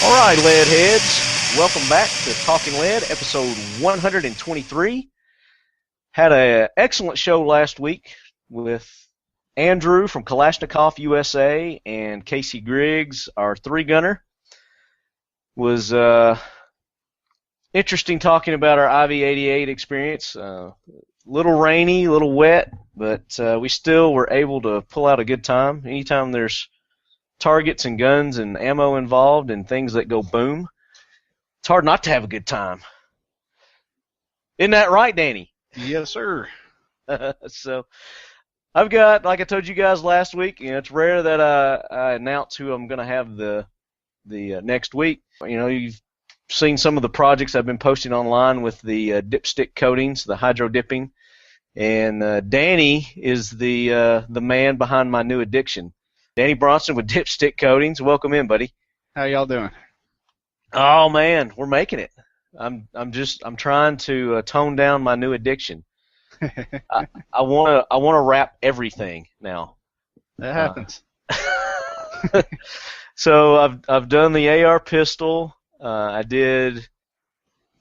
All right, lead heads, welcome back to Talking Lead, episode 123. Had an excellent show last week with Andrew from Kalashnikov USA and Casey Griggs, our three-gunner. Was interesting talking about our IV-88 experience. Little rainy, a little wet, but we still were able to pull out a good time. Anytime there's targets and guns and ammo involved and things that go boom, it's hard not to have a good time. Isn't that right, Danny? Yes, sir. So I've got, like I told you guys last week, it's rare that I announce who I'm going to have the next week. You've seen some of the projects I've been posting online with the dipstick coatings, the hydro dipping, and Danny is the man behind my new addiction. Danny Bronson with Dipstick Coatings. Welcome in, buddy. How y'all doing? Oh man, we're making it. I'm trying to tone down my new addiction. I wanna wrap everything now. That happens. So I've done the AR pistol. I did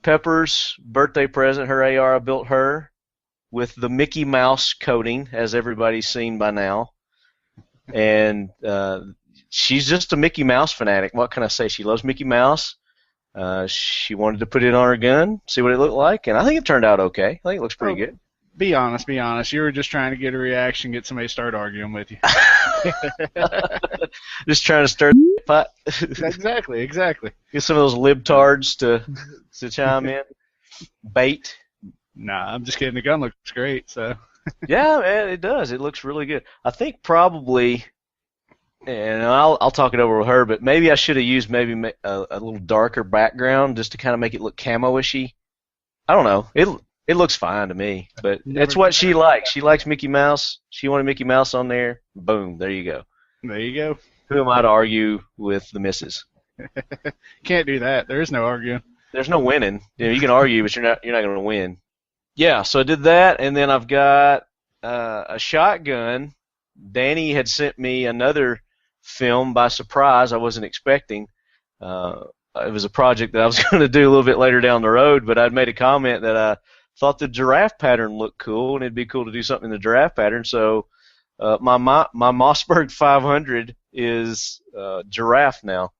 Pepper's birthday present, her AR. I built her with the Mickey Mouse coating, as everybody's seen by now. And she's just a Mickey Mouse fanatic. What can I say? She loves Mickey Mouse. She wanted to put it on her gun, see what it looked like, and I think it turned out okay. I think it looks pretty good. Be honest. You were just trying to get a reaction, get somebody to start arguing with you. Just trying to stir the pot. Exactly. Get some of those libtards to chime in. Bait. Nah, I'm just kidding. The gun looks great, so. Yeah, man, it does. It looks really good. I think probably, and I'll talk it over with her, but maybe I should have used maybe a little darker background just to kind of make it look camo-ishy. I don't know. It looks fine to me, but that's what she likes. She likes Mickey Mouse. She wanted Mickey Mouse on there. Boom, there you go. There you go. Who am I to argue with the missus? Can't do that. There is no arguing. There's no winning. You can argue, but you're not going to win. Yeah, so I did that, and then I've got a shotgun. Danny had sent me another film by surprise. I wasn't expecting. It was a project that I was going to do a little bit later down the road, but I'd made a comment that I thought the giraffe pattern looked cool, and it'd be cool to do something in the giraffe pattern. So my Mossberg 500 is giraffe now.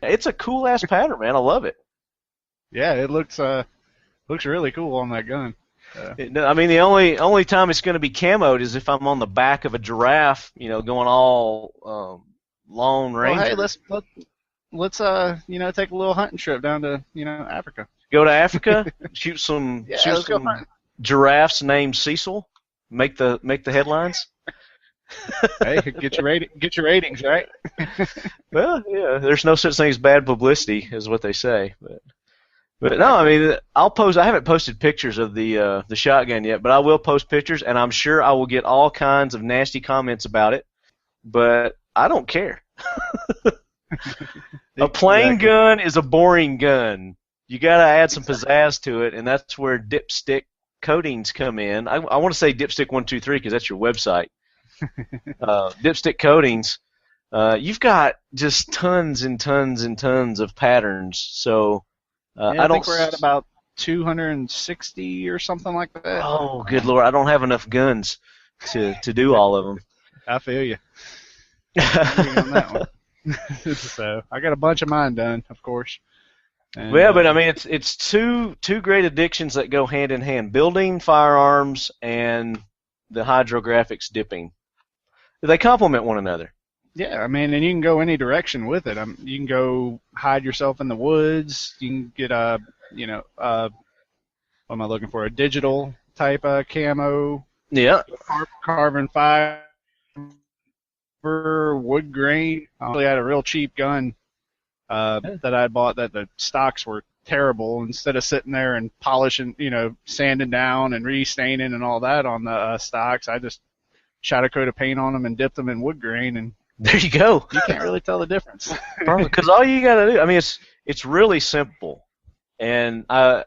It's a cool-ass pattern, man. I love it. Yeah, it looks really cool on that gun. I mean, the only time it's going to be camoed is if I'm on the back of a giraffe, going all Lone Ranger. Well, hey, let's take a little hunting trip down to Africa. Go to Africa, shoot some giraffes named Cecil, make the headlines. Hey, get your ratings, right? Well, yeah, there's no such thing as bad publicity, is what they say, But no, I mean, I haven't posted pictures of the shotgun yet, but I will post pictures, and I'm sure I will get all kinds of nasty comments about it. But I don't care. A plain gun is a boring gun. You got to add some pizzazz to it, and that's where dipstick coatings come in. I want to say dipstick 123 because that's your website. Dipstick coatings. You've got just tons and tons and tons of patterns, so. I think we're at about 260 or something like that. Oh, good Lord. I don't have enough guns to do all of them. I feel you. On that one. So I got a bunch of mine done, of course. And, but I mean, it's two great addictions that go hand in hand: building firearms and the hydrographics dipping. They complement one another. Yeah, I mean, and you can go any direction with it. You can go hide yourself in the woods. You can get what am I looking for? A digital type of camo. Yeah. Carbon fiber, wood grain. I actually had a real cheap gun that I bought that the stocks were terrible. Instead of sitting there and polishing, sanding down and restaining and all that on the stocks, I just shot a coat of paint on them and dipped them in wood grain, and there you go. You can't really tell the difference. Because all you got to do, I mean, it's really simple. And I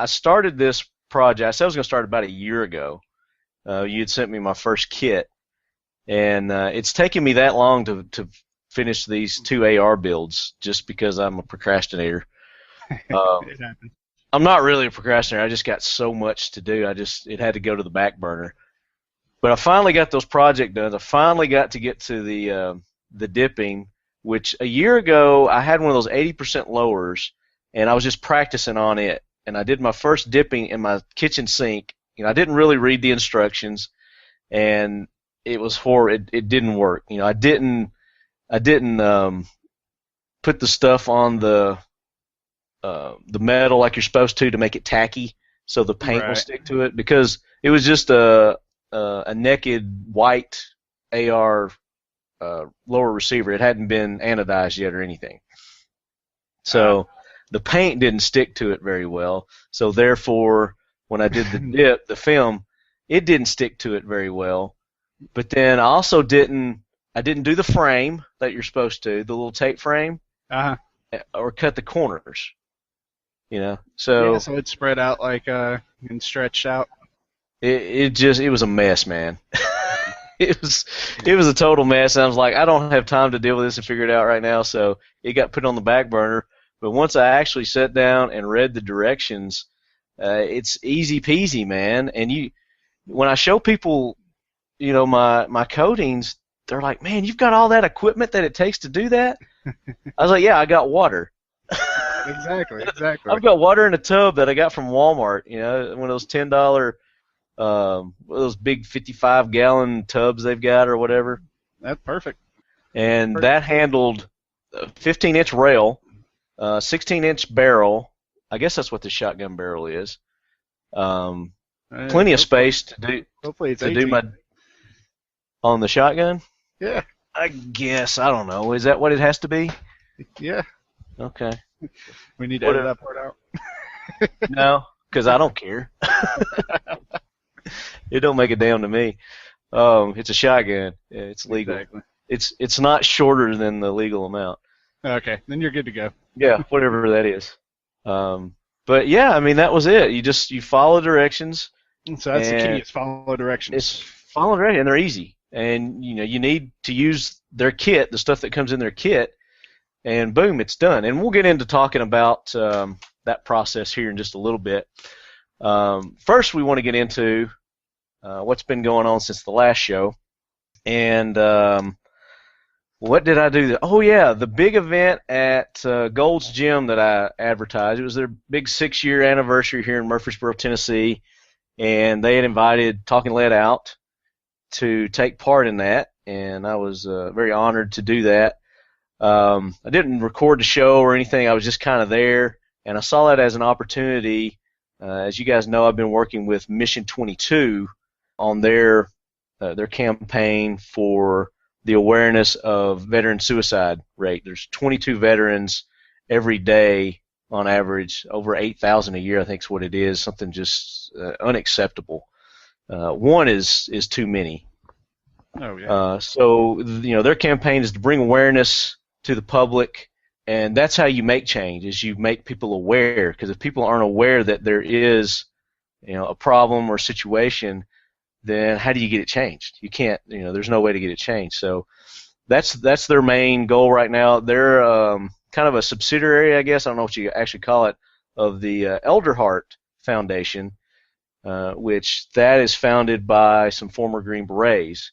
started this project. I said I was going to start about a year ago. You had sent me my first kit, and it's taken me that long to finish these 2 AR builds just because I'm a procrastinator. It happened. I'm not really a procrastinator. I just got so much to do. It had to go to the back burner. But I finally got those projects done. I finally got to get to the dipping, which a year ago I had one of those 80% lowers, and I was just practicing on it. And I did my first dipping in my kitchen sink. I didn't really read the instructions, and it was it didn't work. I didn't put the stuff on the metal like you're supposed to make it tacky, so the paint will stick to it, because it was just a naked white AR lower receiver. It hadn't been anodized yet or anything, so the paint didn't stick to it very well. So therefore, when I did the film, it didn't stick to it very well. But then I also didn't do the frame that you're supposed to, the little tape frame, or cut the corners. So it spread out and stretched out. It was a mess, man. It was a total mess. And I was like, I don't have time to deal with this and figure it out right now. So it got put on the back burner. But once I actually sat down and read the directions, it's easy peasy, man. And when I show people, my coatings, they're like, man, you've got all that equipment that it takes to do that? I was like, yeah, I got water. Exactly. I've got water in a tub that I got from Walmart, one of those $10, those big 55-gallon tubs they've got or whatever. That's perfect. And that handled a 15-inch rail, 16-inch barrel. I guess that's what the shotgun barrel is. Plenty of space to do my on the shotgun. Yeah. I guess, I don't know. Is that what it has to be? Yeah. Okay. We need to edit that part out. No, because I don't care. It don't make a damn to me. It's a shotgun. Yeah, it's legal. Exactly. It's not shorter than the legal amount. Okay, then you're good to go. Yeah, whatever that is. But yeah, I mean, that was it. You follow directions. So that's the key. Is follow directions. It's follow directions, and they're easy. And you need to use their kit, the stuff that comes in their kit, and boom, it's done. And we'll get into talking about that process here in just a little bit. First, we want to get into what's been going on since the last show. And what did I do? Oh, yeah, the big event at Gold's Gym that I advertised. It was their big 6-year anniversary here in Murfreesboro, Tennessee, and they had invited Talking Lead out to take part in that, and I was very honored to do that. I didn't record the show or anything. I was just kind of there, and I saw that as an opportunity. As you guys know, I've been working with Mission 22 on their campaign for the awareness of veteran suicide rate. There's 22 veterans every day on average, over 8,000 a year, I think is what it is, something just unacceptable. One is too many. Oh, yeah. So, their campaign is to bring awareness to the public, and that's how you make change, is you make people aware, because if people aren't aware that there is, a problem or situation, then how do you get it changed? You can't, there's no way to get it changed. So that's their main goal right now. They're kind of a subsidiary, I guess, I don't know what you actually call it, of the Elderhart Foundation, which that is founded by some former Green Berets.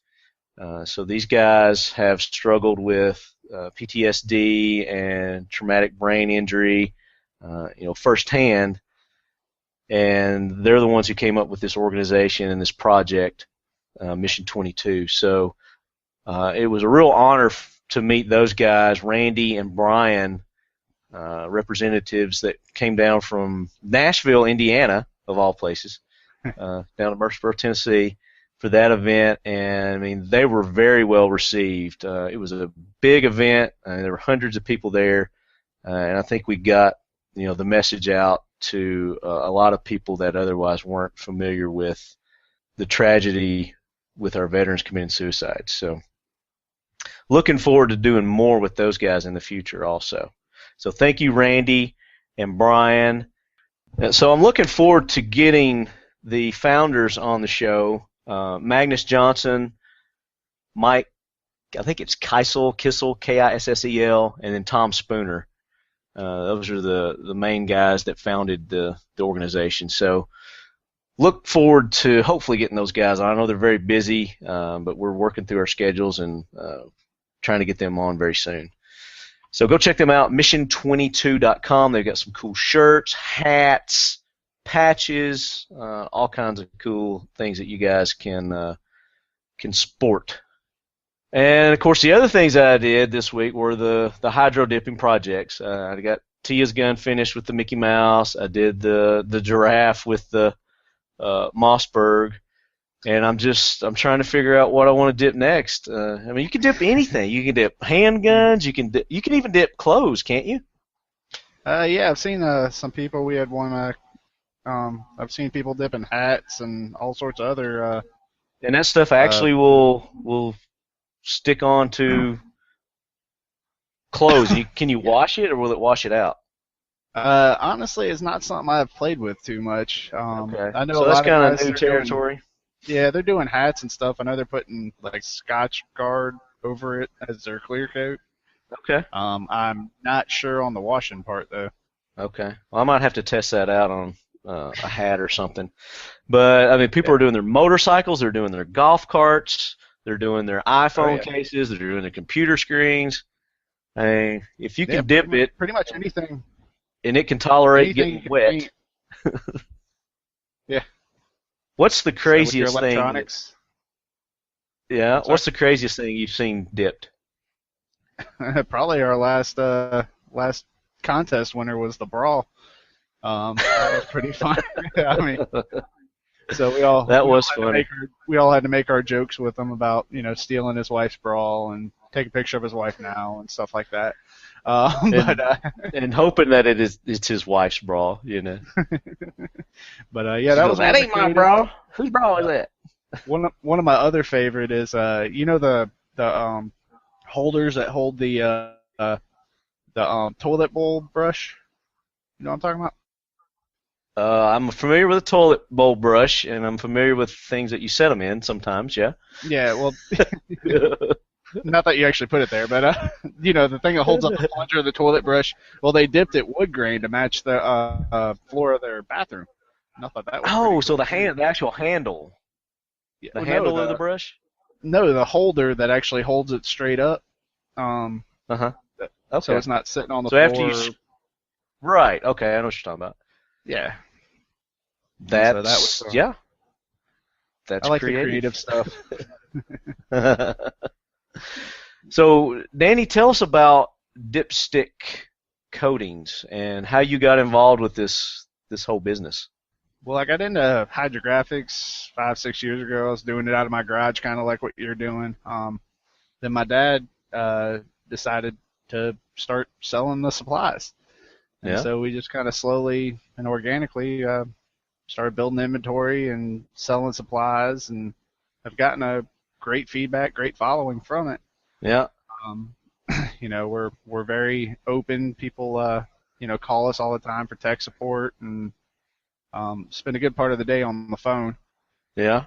So these guys have struggled with PTSD and traumatic brain injury, firsthand, and they're the ones who came up with this organization and this project, Mission 22. So it was a real honor to meet those guys, Randy and Brian, representatives that came down from Nashville, Indiana, of all places, down to Murfreesboro, Tennessee, for that event, and I mean, they were very well received. It was a big event, and there were hundreds of people there, and I think we got the message out to a lot of people that otherwise weren't familiar with the tragedy with our veterans committing suicide. So looking forward to doing more with those guys in the future also. So thank you, Randy and Brian. So I'm looking forward to getting the founders on the show, Magnus Johnson, Mike I think it's Kissel, Kissel, and then Tom Spooner. Those are the main guys that founded the organization. So look forward to hopefully getting those guys on. I know they're very busy, but we're working through our schedules and trying to get them on very soon. So go check them out, mission22.com. They've got some cool shirts, hats, patches, all kinds of cool things that you guys can sport. And of course, the other things that I did this week were the hydro dipping projects. I got Tia's gun finished with the Mickey Mouse. I did the giraffe with the Mossberg, and I'm trying to figure out what I want to dip next. I mean, you can dip anything. You can dip handguns. You can even dip clothes, can't you? Yeah, I've seen some people. We had one. I've seen people dipping hats and all sorts of other. And that stuff actually will stick on to clothes. Can you wash it, or will it wash it out? Honestly, it's not something I've played with too much. Okay. I know so a that's lot kind of of new territory. Yeah, they're doing hats and stuff. I know they're putting like Scotch Guard over it as their clear coat. Okay. I'm not sure on the washing part though. Okay. Well, I might have to test that out on a hat or something. But I mean, people are doing their motorcycles. They're doing their golf carts. They're doing their iPhone cases. They're doing their computer screens. I mean, if you can dip it, pretty much anything, and it can tolerate getting wet. Yeah. What's the craziest so with your thing? Yeah. What's the craziest thing you've seen dipped? Probably our last contest winner was the brawl. That was pretty fun. I mean, so we all had to make our jokes with him about stealing his wife's brawl and take a picture of his wife now and stuff like that. And hoping that it's his wife's brawl, But yeah, that ain't my brawl. Whose brawl is that? One of my other favorite is the holders that hold the toilet bowl brush. You know what I'm talking about? I'm familiar with a toilet bowl brush, and I'm familiar with things that you set them in sometimes, yeah? Yeah, well, not that you actually put it there, but, the thing that holds up the plunger of the toilet brush, well, they dipped it wood grain to match the floor of their bathroom. And I thought that was cool. So the actual handle. Yeah, the handle of the brush? No, the holder that actually holds it straight up. Okay. So it's not sitting on the floor. After right, okay, I know what you're talking about. Yeah. That's I like creative. the creative stuff. So, Danny, tell us about dipstick coatings and how you got involved with this whole business. Well, I got into hydrographics 5-6 years ago. I was doing it out of my garage, kind of like what you're doing. Then my dad decided to start selling the supplies. And so we just kind of slowly and organically started building inventory and selling supplies, and I've gotten a great feedback, great following from it. Yeah. We're very open. People, call us all the time for tech support and spend a good part of the day on the phone. Yeah.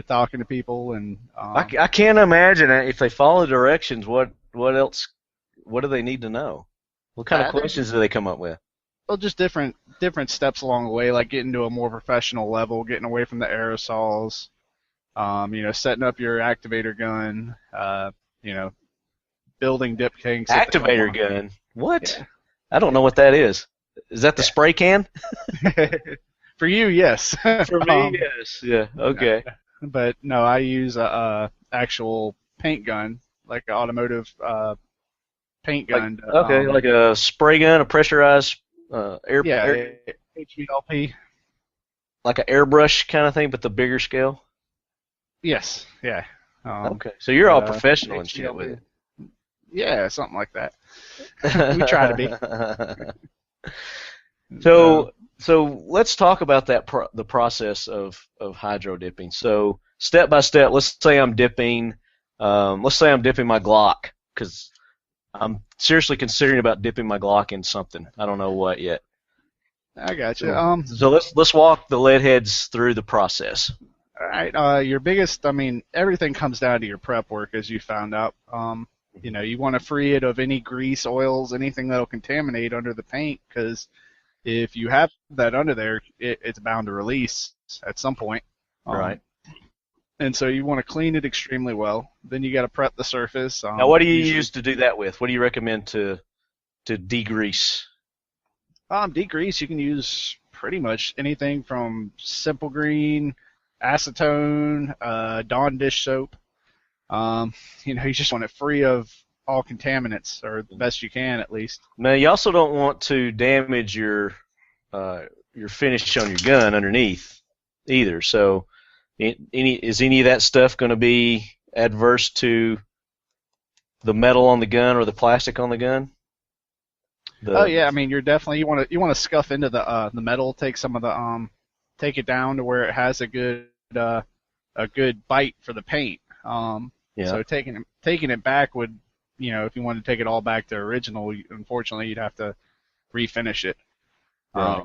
Talking to people and. I can't imagine if they follow directions. What else? What do they need to know? What kind of questions do they come up with? Well, just different steps along the way, like getting to a more professional level, getting away from the aerosols, setting up your activator gun, building dip tanks. Activator gun? What? Yeah. I don't know what that is. Is that the spray can? For you, yes. For me, yes. Yeah. Okay. But no, I use a actual paint gun, like an automotive paint gun. Like a spray gun, a pressurized air. Yeah, HVLP. Like an airbrush kind of thing, but the bigger scale. Yes. Yeah. Okay. So you're all professional and shit with it. Yeah, something like that. We try to be. So let's talk about the process of hydro dipping. So step by step, let's say I'm dipping my Glock, because I'm seriously considering about dipping my Glock in something. I don't know what yet. I got you. So, let's walk the lead heads through the process. All right. Your biggest, I mean, everything comes down to your prep work, as you found out. You want to free it of any grease, oils, anything that'll contaminate under the paint, because if you have that under there, it's bound to release at some point. Right. And so you want to clean it extremely well. Then you got to prep the surface. Now, what do you use to do that with? What do you recommend to degrease? Degrease, you can use pretty much anything from simple green, acetone, Dawn dish soap. You just want it free of all contaminants, or the best you can, at least. Now, you also don't want to damage your finish on your gun underneath either. So, is any of that stuff going to be adverse to the metal on the gun or the plastic on the gun? Yeah, I mean, you want to scuff into the metal, take some of the take it down to where it has a good bite for the paint. So taking it back would, if you wanted to take it all back to original, unfortunately you'd have to refinish it. Right.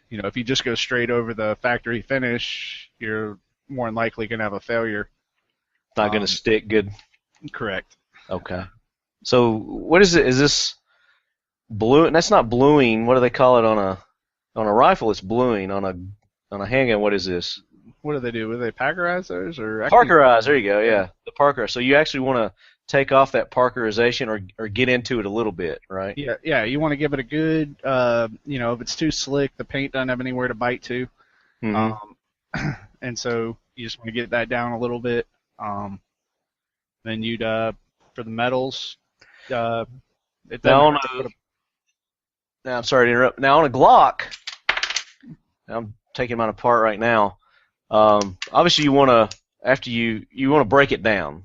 If you just go straight over the factory finish, you're more than likely going to have a failure. Not going to stick good. Correct. Okay. So what is it? Is this blue? That's not bluing. What do they call it on a rifle? It's bluing. On a handgun, what is this? What do they do? Will they Parkerize those or Parkerize? There you go. Yeah, the Parkerize. So you actually want to take off that Parkerization or get into it a little bit, right? Yeah. You want to give it a good, if it's too slick, the paint doesn't have anywhere to bite to. Mm-hmm. And so you just want to get that down a little bit. Then you'd for the metals. Now I'm sorry to interrupt. Now on a Glock, I'm taking mine apart right now. Obviously, you want to break it down.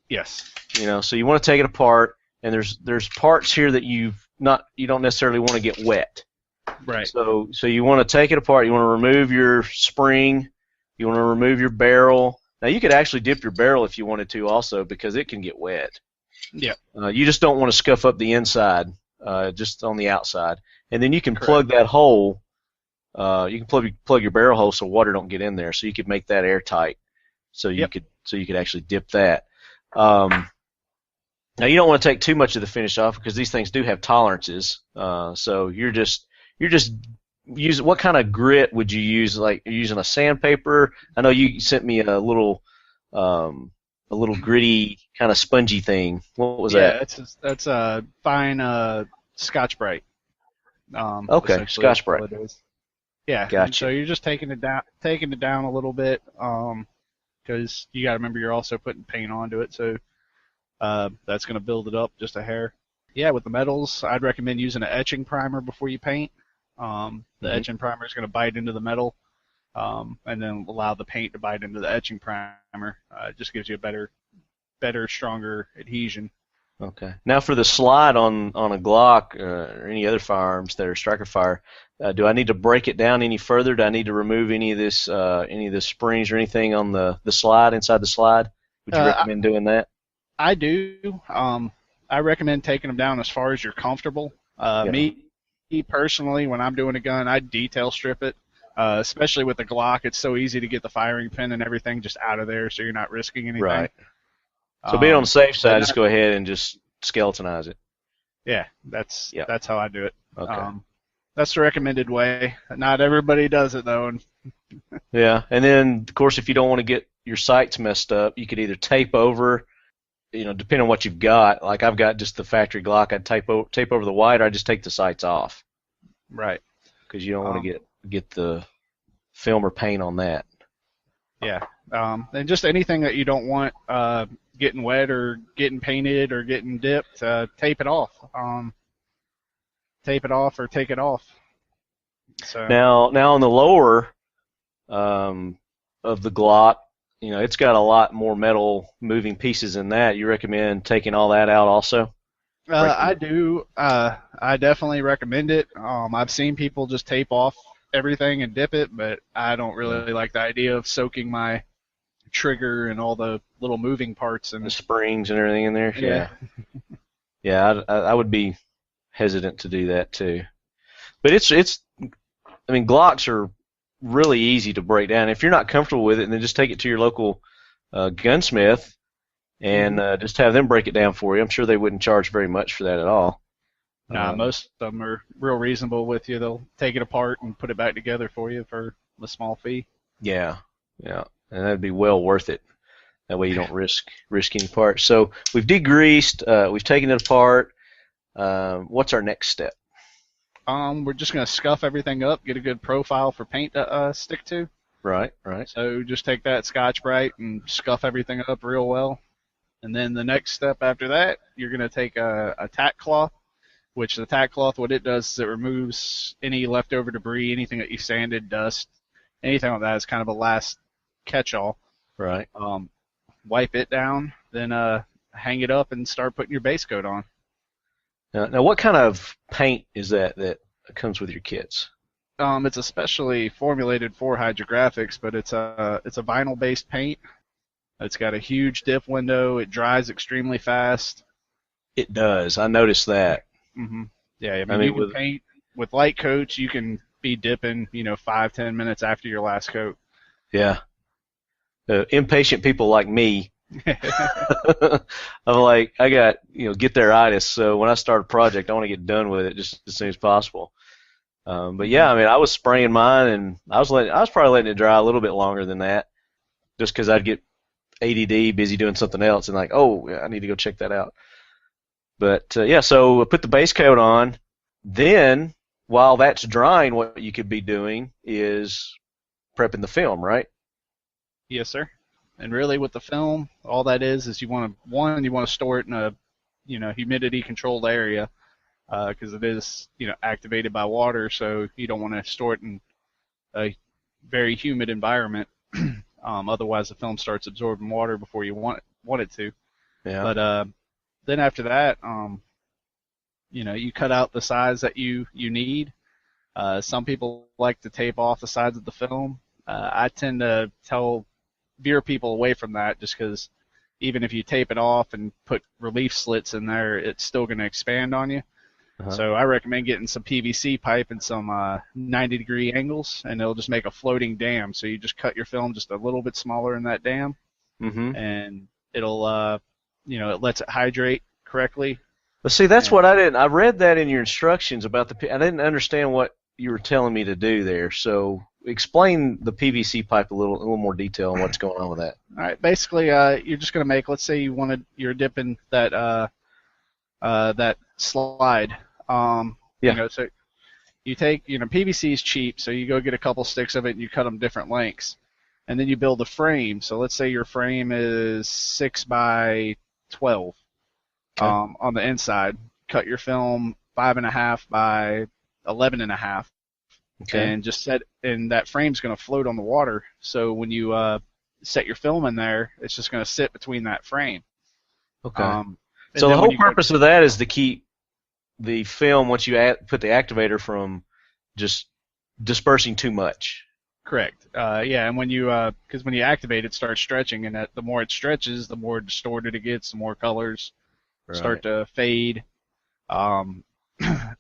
Yes. So you want to take it apart, and there's parts here that you don't necessarily want to get wet. Right. So you want to take it apart. You want to remove your spring. You want to remove your barrel. Now you could actually dip your barrel if you wanted to, also, because it can get wet. Yeah. You just don't want to scuff up the inside, just on the outside, and then you can Correct. plug that hole. You can plug your barrel hole so water don't get in there. So you could make that airtight. So you could actually dip that. Now you don't want to take too much of the finish off because these things do have tolerances. So you're just using, what kind of grit would you use? Like, you're using a sandpaper? I know you sent me a little gritty kind of spongy thing. What was that? Yeah, that's a fine Scotch-Brite. Okay, Scotch-Brite. Yeah, gotcha. So you're just taking it down a little bit, because you got to remember you're also putting paint onto it, so that's going to build it up just a hair. Yeah, with the metals, I'd recommend using an etching primer before you paint. The etching primer is going to bite into the metal, and then allow the paint to bite into the etching primer. It just gives you a better, stronger adhesion. Okay. Now for the slide on a Glock or any other firearms that are striker fire, do I need to break it down any further? Do I need to remove any of the springs or anything on the slide, inside the slide? Would you recommend doing that? I do. I recommend taking them down as far as you're comfortable. Me personally, when I'm doing a gun, I detail strip it. Especially with the Glock, it's so easy to get the firing pin and everything just out of there, so you're not risking anything. Right. So being on the safe side, just go ahead and just skeletonize it. Yeah, that's how I do it. Okay. That's the recommended way. Not everybody does it, though. Yeah, and then, of course, if you don't want to get your sights messed up, you could either tape over, depending on what you've got. Like, I've got just the factory Glock. I'd tape over the white, or I just take the sights off. Right. Because you don't want to get the film or paint on that. Yeah. And just anything that you don't want getting wet or getting painted or getting dipped, tape it off. Tape it off or take it off. So now on the lower of the Glock, it's got a lot more metal moving pieces in that. You recommend taking all that out also? I do. I definitely recommend it. I've seen people just tape off everything and dip it, but I don't really like the idea of soaking my trigger and all the little moving parts and the springs and everything in there. Yeah. Yeah, I would be hesitant to do that too. But Glocks are really easy to break down. If you're not comfortable with it, then just take it to your local gunsmith and just have them break it down for you. I'm sure they wouldn't charge very much for that at all. Nah, most of them are real reasonable with you. They'll take it apart and put it back together for you for a small fee. Yeah, and that'd be well worth it. That way you don't risk any parts. So we've degreased, we've taken it apart. What's our next step? We're just gonna scuff everything up, get a good profile for paint to stick to. Right. So just take that Scotch-Brite and scuff everything up real well. And then the next step after that, you're gonna take a Tack Cloth, which the Tack Cloth, what it does is it removes any leftover debris, anything that you sanded, dust, anything like that is kind of a last catch-all. Right. Wipe it down, then hang it up and start putting your base coat on. Now, what kind of paint is that comes with your kits? It's especially formulated for hydrographics, but it's a vinyl-based paint. It's got a huge dip window. It dries extremely fast. It does. I noticed that. Yeah, I mean you can paint with light coats. You can be dipping, 5-10 minutes after your last coat. Yeah. Impatient people like me, I'm like, I got, get theiritis, so when I start a project, I want to get done with it just as soon as possible. But yeah, I mean, I was spraying mine, and I was probably letting it dry a little bit longer than that, just because I'd get ADD, busy doing something else, and like, oh, I need to go check that out. But yeah, so I put the base coat on. Then, while that's drying, what you could be doing is prepping the film, right? Yes, sir. And really, with the film, all that is you want to store it in a humidity controlled area because it is activated by water, so you don't want to store it in a very humid environment. Otherwise, the film starts absorbing water before you want it to. Yeah. But then after that, you cut out the size that you need. Some people like to tape off the sides of the film. I tend to veer people away from that just because even if you tape it off and put relief slits in there, it's still going to expand on you. So I recommend getting some PVC pipe and some 90-degree angles, and it'll just make a floating dam. So you just cut your film just a little bit smaller in that dam, and it'll, it lets it hydrate correctly. But see, that's what I didn't. I read that in your instructions about I didn't understand what you were telling me to do there. So explain the PVC pipe a little more detail on what's going on with that. All right. Basically, you're just going to make. Let's say you're dipping that that slide. So you take PVC is cheap, so you go get a couple sticks of it and you cut them different lengths, and then you build a frame. So let's say your frame is 6 by 12. On the inside, cut your film 5.5 by 11.5. Okay. And just and that frame's going to float on the water. So when you set your film in there, it's just going to sit between that frame. Okay. So the whole purpose of that is to keep the film, once you put the activator, from just dispersing too much. Correct. Yeah, and because when you activate it, starts stretching, and the more it stretches, the more distorted it gets, the more colors start to fade.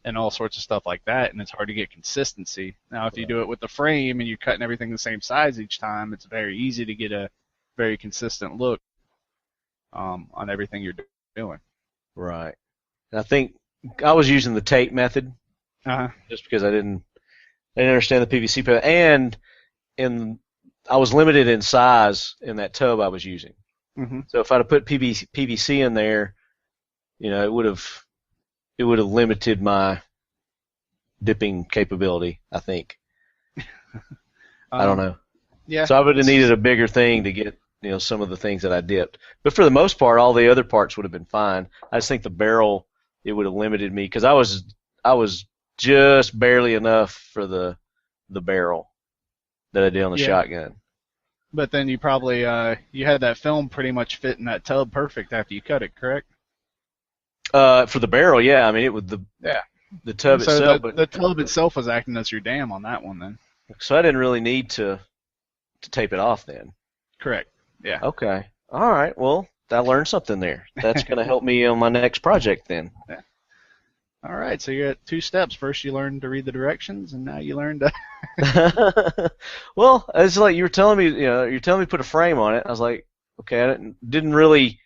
And all sorts of stuff like that, and it's hard to get consistency. Now, if you do it with the frame and you're cutting everything the same size each time, it's very easy to get a very consistent look on everything you're doing. Right. And I think I was using the tape method just because I didn't understand the PVC pipe, and I was limited in size in that tub I was using. So if I'd have put PVC in there, it would have limited my dipping capability, I think. I don't know. Yeah. So I would have needed a bigger thing to get, some of the things that I dipped. But for the most part, all the other parts would have been fine. I just think the barrel, it would have limited me because I was just barely enough for the barrel that I did on the shotgun. But then you probably you had that film pretty much fit in that tub perfect after you cut it, correct? For the barrel, yeah. I mean, it was the tub itself. The tub itself was acting as your dam on that one then. So I didn't really need to tape it off then. Correct. Yeah. Okay. All right. Well, I learned something there. That's going to help me on my next project then. All right, so you're at 2 steps. First, you learned to read the directions, and now you learned to. Well, it's like you were telling me, you're telling me to put a frame on it. I was like, okay, I didn't really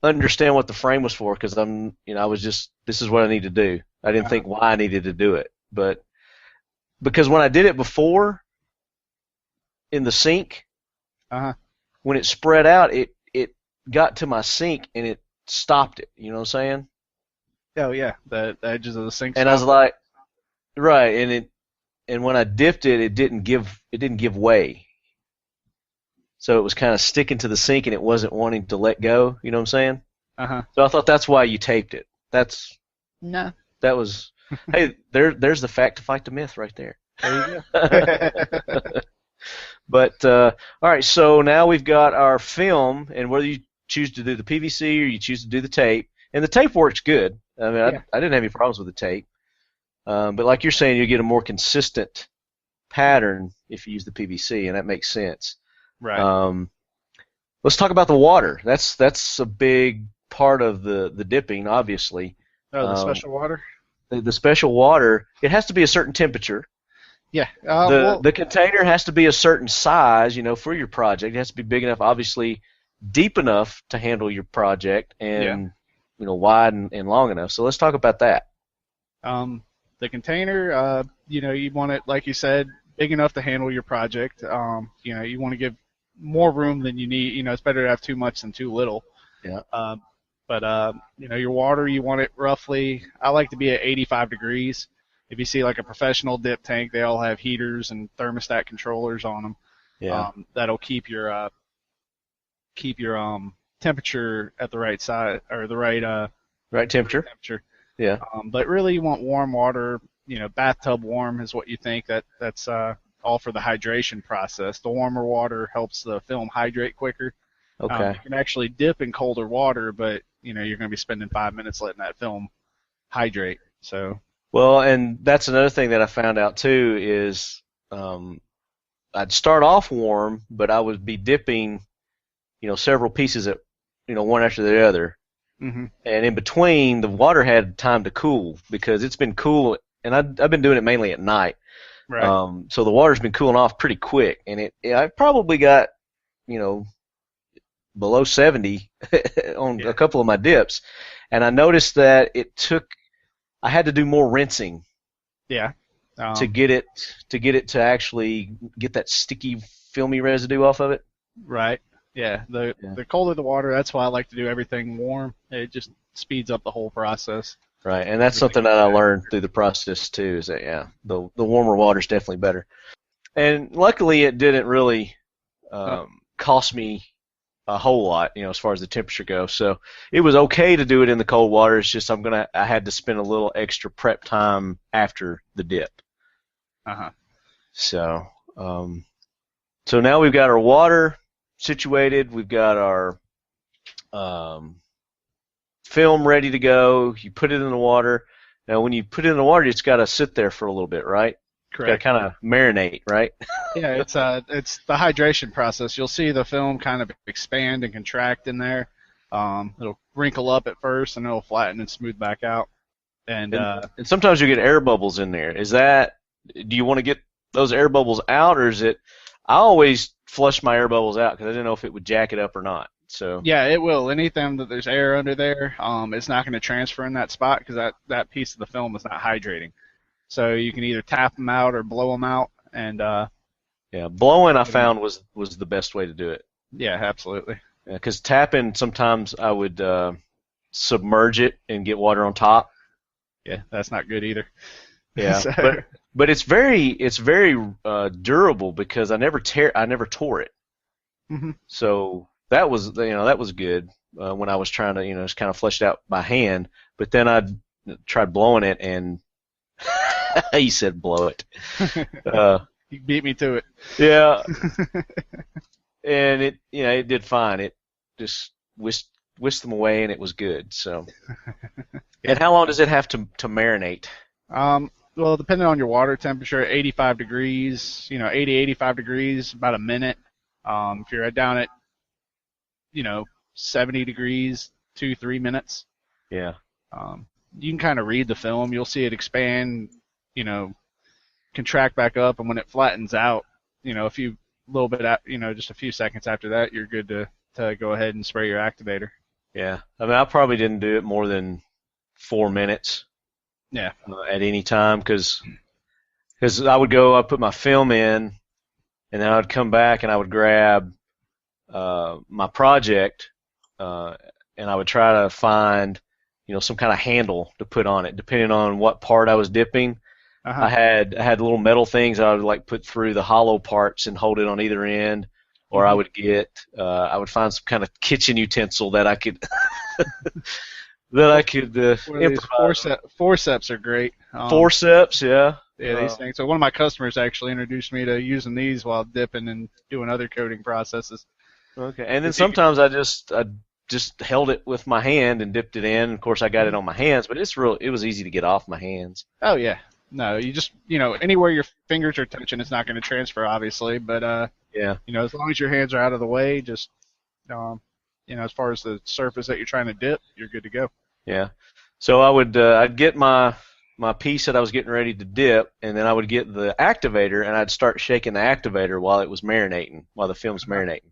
understand what the frame was for because I was just, this is what I need to do. I didn't think why I needed to do it, but because when I did it before in the sink, when it spread out, it got to my sink and it stopped it. You know what I'm saying? Oh yeah, the edges of the sink. And I was like, right, and when I dipped it, it didn't give way. So it was kind of sticking to the sink and it wasn't wanting to let go. You know what I'm saying? So I thought that's why you taped it. No. That was. Hey, there's the fact to fight the myth right there. There you go. But all right, so now we've got our film, and whether you choose to do the PVC or you choose to do the tape, and the tape works good. I mean, I didn't have any problems with the tape, but like you're saying, you get a more consistent pattern if you use the PVC, and that makes sense. Right. Let's talk about the water. That's a big part of the dipping, obviously. Oh, the special water. The special water, it has to be a certain temperature. Yeah. The container has to be a certain size, for your project. It has to be big enough, obviously, deep enough to handle your project, and wide and long enough. So let's talk about that. The container, you want it, like you said, big enough to handle your project. You want to give more room than you need. It's better to have too much than too little. Yeah. But your water, you want it roughly, I like to be at 85 degrees. If you see like a professional dip tank, they all have heaters and thermostat controllers on them. Yeah. That'll keep your temperature at the right size, or the right temperature. Yeah. But really, you want warm water. Bathtub warm is what you think. That's all for the hydration process. The warmer water helps the film hydrate quicker. Okay. You can actually dip in colder water, but you're going to be spending 5 minutes letting that film hydrate. So. Well, and that's another thing that I found out too is I'd start off warm, but I would be dipping, several pieces at, one after the other. Mm-hmm. And in between, the water had time to cool because it's been cool, and I've been doing it mainly at night. Right. So the water's been cooling off pretty quick, and I probably got, below 70 on a couple of my dips, and I noticed that I had to do more rinsing. Yeah. To get it to actually get that sticky, filmy residue off of it. Right. Yeah. The colder the water, that's why I like to do everything warm. It just speeds up the whole process. Right, and that's something that I learned through the process too. Is that the warmer water is definitely better. And luckily, it didn't really cost me a whole lot, as far as the temperature goes. So it was okay to do it in the cold water. It's just I had to spend a little extra prep time after the dip. So now we've got our water situated. We've got our film ready to go. You put it in the water. Now, when you put it in the water, it's got to sit there for a little bit, right? Correct. Got to kind of marinate, right? Yeah, it's the hydration process. You'll see the film kind of expand and contract in there. It'll wrinkle up at first, and it'll flatten and smooth back out. And sometimes you get air bubbles in there. Do you want to get those air bubbles out, or is it? I always flush my air bubbles out because I didn't know if it would jack it up or not. So yeah, it will. Anytime that there's air under there, it's not going to transfer in that spot because that piece of the film is not hydrating. So you can either tap them out or blow them out, and blowing I found was the best way to do it. Yeah, absolutely. Because tapping, sometimes I would submerge it and get water on top. Yeah, that's not good either. Yeah, but it's very durable because I never tore it. Mm-hmm. So that was good when I was trying to just kind of flesh it out by hand. But then I tried blowing it, and he said blow it. You beat me to it. Yeah. And it did fine. It just whisked them away, and it was good. So. And how long does it have to marinate? Well, depending on your water temperature, 85 degrees, 80, 85 degrees, about a minute. If you're down at, 70 degrees, 2-3 minutes. Yeah. you can kind of read the film. You'll see it expand, you know, contract back up, and when it flattens out, you know, just a few seconds after that, you're good to go ahead and spray your activator. Yeah. I mean, I probably didn't do it more than 4 minutes. Yeah. At any time, because I'd put my film in, and then I'd come back and I would grab my project, and I would try to find, some kind of handle to put on it, depending on what part I was dipping. Uh-huh. I had little metal things I would like put through the hollow parts and hold it on either end, or I would find some kind of kitchen utensil that I could forceps are great. Forceps, yeah. Yeah, these things. So one of my customers actually introduced me to using these while dipping and doing other coating processes. Okay, and then sometimes I just held it with my hand and dipped it in. Of course, I got it on my hands, but it was easy to get off my hands. Oh yeah, no, you just anywhere your fingers are touching, it's not going to transfer, obviously. But yeah, as long as your hands are out of the way, just as far as the surface that you're trying to dip, you're good to go. Yeah. So I'd get my piece that I was getting ready to dip, and then I would get the activator, and I'd start shaking the activator while it was marinating, while the film's marinating.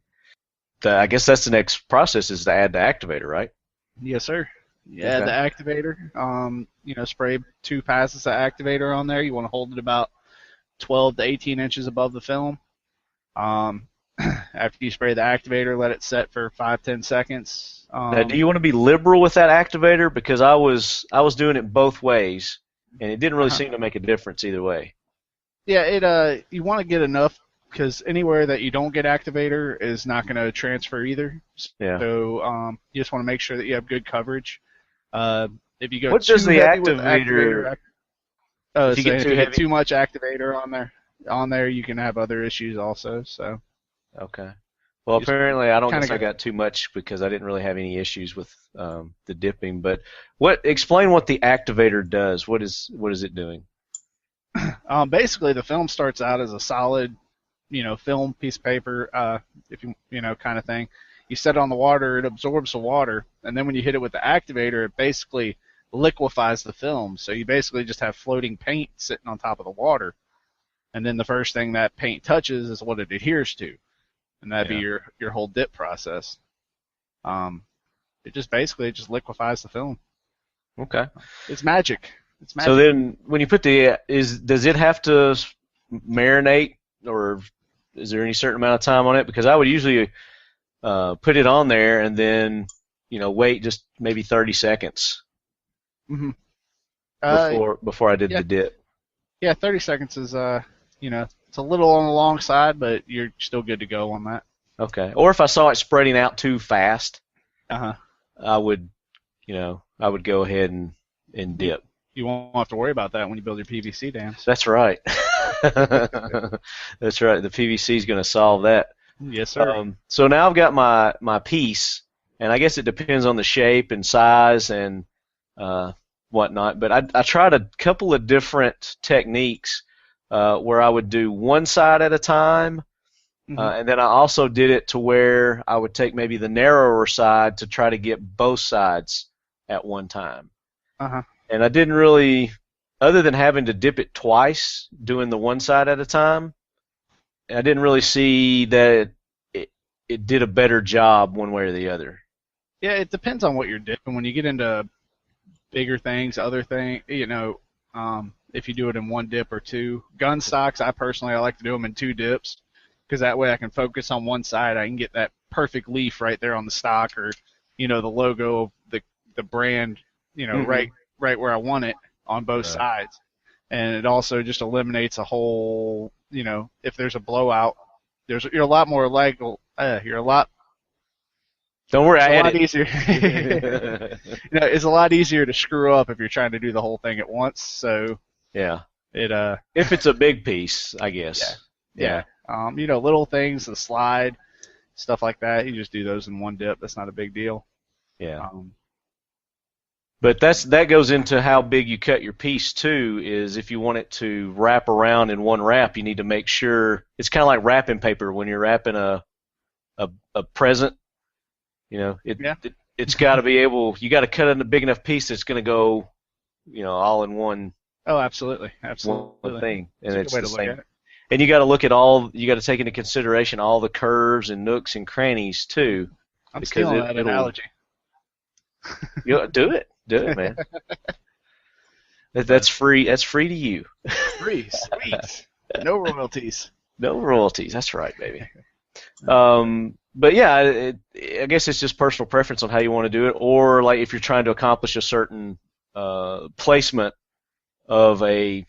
I guess that's the next process, is to add the activator, right? Yes, sir. Yeah, the activator. Spray 2 passes of activator on there. You want to hold it about 12 to 18 inches above the film. After you spray the activator, let it set for 5-10 seconds. Now, do you want to be liberal with that activator? Because I was doing it both ways, and it didn't really seem to make a difference either way. Yeah, you want to get enough, because anywhere that you don't get activator is not going to transfer either. Yeah. So you just want to make sure that you have good coverage. If you go what too does the heavy activator? If you get too much activator on there, you can have other issues also. So. Okay. Well, apparently I don't guess I got too much, because I didn't really have any issues with the dipping. But explain what the activator does. What is it doing? Basically, the film starts out as a solid, film piece of paper, if kind of thing. You set it on the water, it absorbs the water, and then when you hit it with the activator, it basically liquefies the film. So you basically just have floating paint sitting on top of the water, and then the first thing that paint touches is what it adheres to. And that'd be your whole dip process. It just liquefies the film. Okay. It's magic. So then, when you put does it have to marinate, or is there any certain amount of time on it? Because I would usually put it on there and then wait just maybe 30 seconds before I did the dip. Yeah, 30 seconds is it's a little on the long side, but you're still good to go on that. Okay. Or if I saw it spreading out too fast, I would go ahead and dip. You won't have to worry about that when you build your PVC dams. That's right. That's right. The PVC is going to solve that. Yes, sir. So now I've got my piece, and I guess it depends on the shape and size and whatnot. But I tried a couple of different techniques where I would do one side at a time, and then I also did it to where I would take maybe the narrower side to try to get both sides at one time. And I didn't really, other than having to dip it twice, doing the one side at a time, I didn't really see that it did a better job one way or the other. Yeah, it depends on what you're dipping. When you get into bigger things, other things, if you do it in one dip or two. Gun stocks, I like to do them in 2 dips, because that way I can focus on one side. I can get that perfect leaf right there on the stock, or the logo of the brand, right where I want it on both sides. And it also just eliminates a whole, if there's a blowout, you're a lot more liable. Don't worry, it's a lot easier. It's a lot easier to screw up if you're trying to do the whole thing at once. So yeah, if it's a big piece, I guess. Yeah. Little things, the slide, stuff like that. You just do those in one dip. That's not a big deal. Yeah. But that goes into how big you cut your piece too. Is if you want it to wrap around in one wrap, you need to make sure it's kind of like wrapping paper when you're wrapping a present. It's got to be able. You got to cut in a big enough piece that's going to go all in one Oh, absolutely, one absolutely. thing, and It's a good it's way the to look same. at it. And you got to take into consideration all the curves and nooks and crannies too, I'm because stealing that it'll analogy. do it, man. But That's free. That's free to you. free, sweet, no royalties. No royalties. That's right, baby. But yeah, I guess it's just personal preference on how you want to do it, or like if you're trying to accomplish a certain placement of a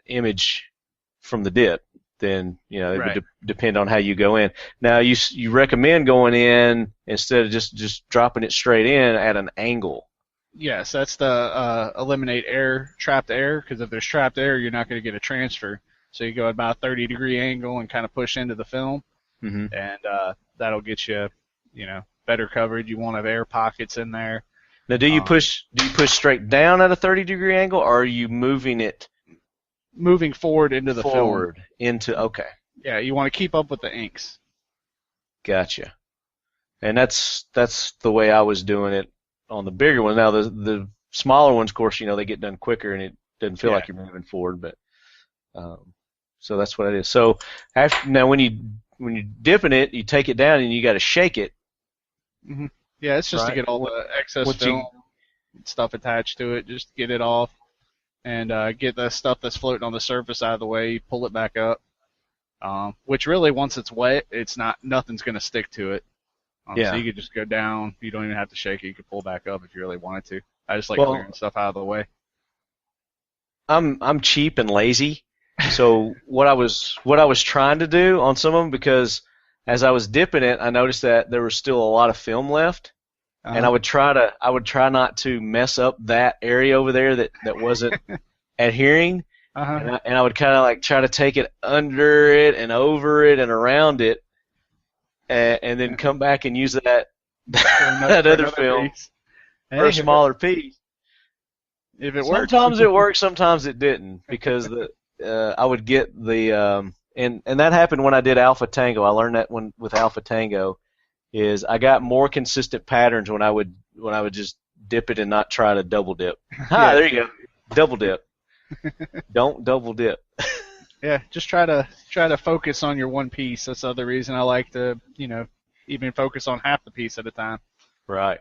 image from the dip, then it Right. would depend on how you go in. Now you recommend going in instead of just dropping it straight in at an angle. Yes, that's the eliminate trapped air, because if there's trapped air, you're not going to get a transfer. So you go at about a 30-degree angle and kind of push into the film, Hmm. and that'll get you, better coverage. You won't have air pockets in there. Now, do you push straight down at a 30-degree angle, or are you moving it Moving forward into the film. forward into? Okay, Yeah, you want to keep up with the inks. gotcha. And that's the way I was doing it on the bigger one. Now the smaller ones, of course, they get done quicker and it doesn't feel like you're moving forward. But so that's what it is. So now when you're dipping it, you take it down and you got to shake it. Mm-hmm. Yeah, it's just to get all the excess film stuff attached to it, just get it off and get the stuff that's floating on the surface out of the way. Pull it back up. Which really, once it's wet, nothing's going to stick to it. So you could just go down. You don't even have to shake it. You could pull back up if you really wanted to. I just like clearing stuff out of the way. I'm cheap and lazy, so what I was trying to do on some of them, because as I was dipping it, I noticed that there was still a lot of film left, and I would try not to mess up that area over there that wasn't adhering, and I would kind of like try to take it under it and over it and around it. And then come back and use that other film for a smaller piece. If it works. Sometimes it worked, sometimes it didn't, because I would get the and that happened when I did Alpha Tango. I learned that with Alpha Tango is I got more consistent patterns when I would just dip it and not try to double dip. There you go, double dip. Don't double dip. Yeah, just try to focus on your one piece. That's the other reason I like to, even focus on half the piece at a time. Right.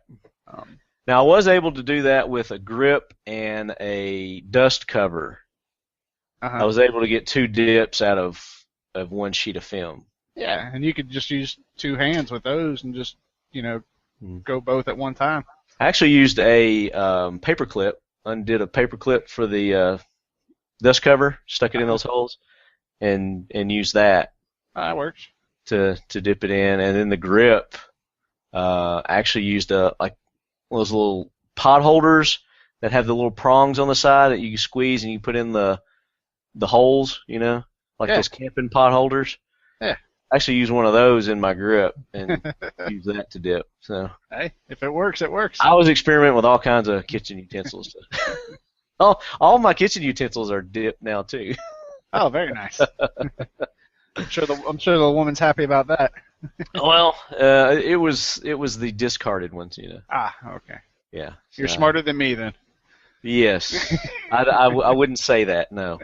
Now I was able to do that with a grip and a dust cover. I was able to get 2 dips out of one sheet of film. Yeah, and you could just use 2 hands with those and just, go both at one time. I actually used a paper clip, undid a paper clip for the dust cover, stuck it in those holes, and used that. That works. To dip it in, and then the grip, actually used like those little pot holders that have the little prongs on the side that you squeeze and you put in the holes, those camping pot holders. Yeah. I actually use one of those in my grip and use that to dip. So hey, if it works, it works. I was experimenting with all kinds of kitchen utensils. all my kitchen utensils are dipped now too. Oh, very nice. I'm sure the woman's happy about that. Well, it was the discarded ones, Ah, okay. Yeah. You're smarter than me then. Yes. I wouldn't say that, no.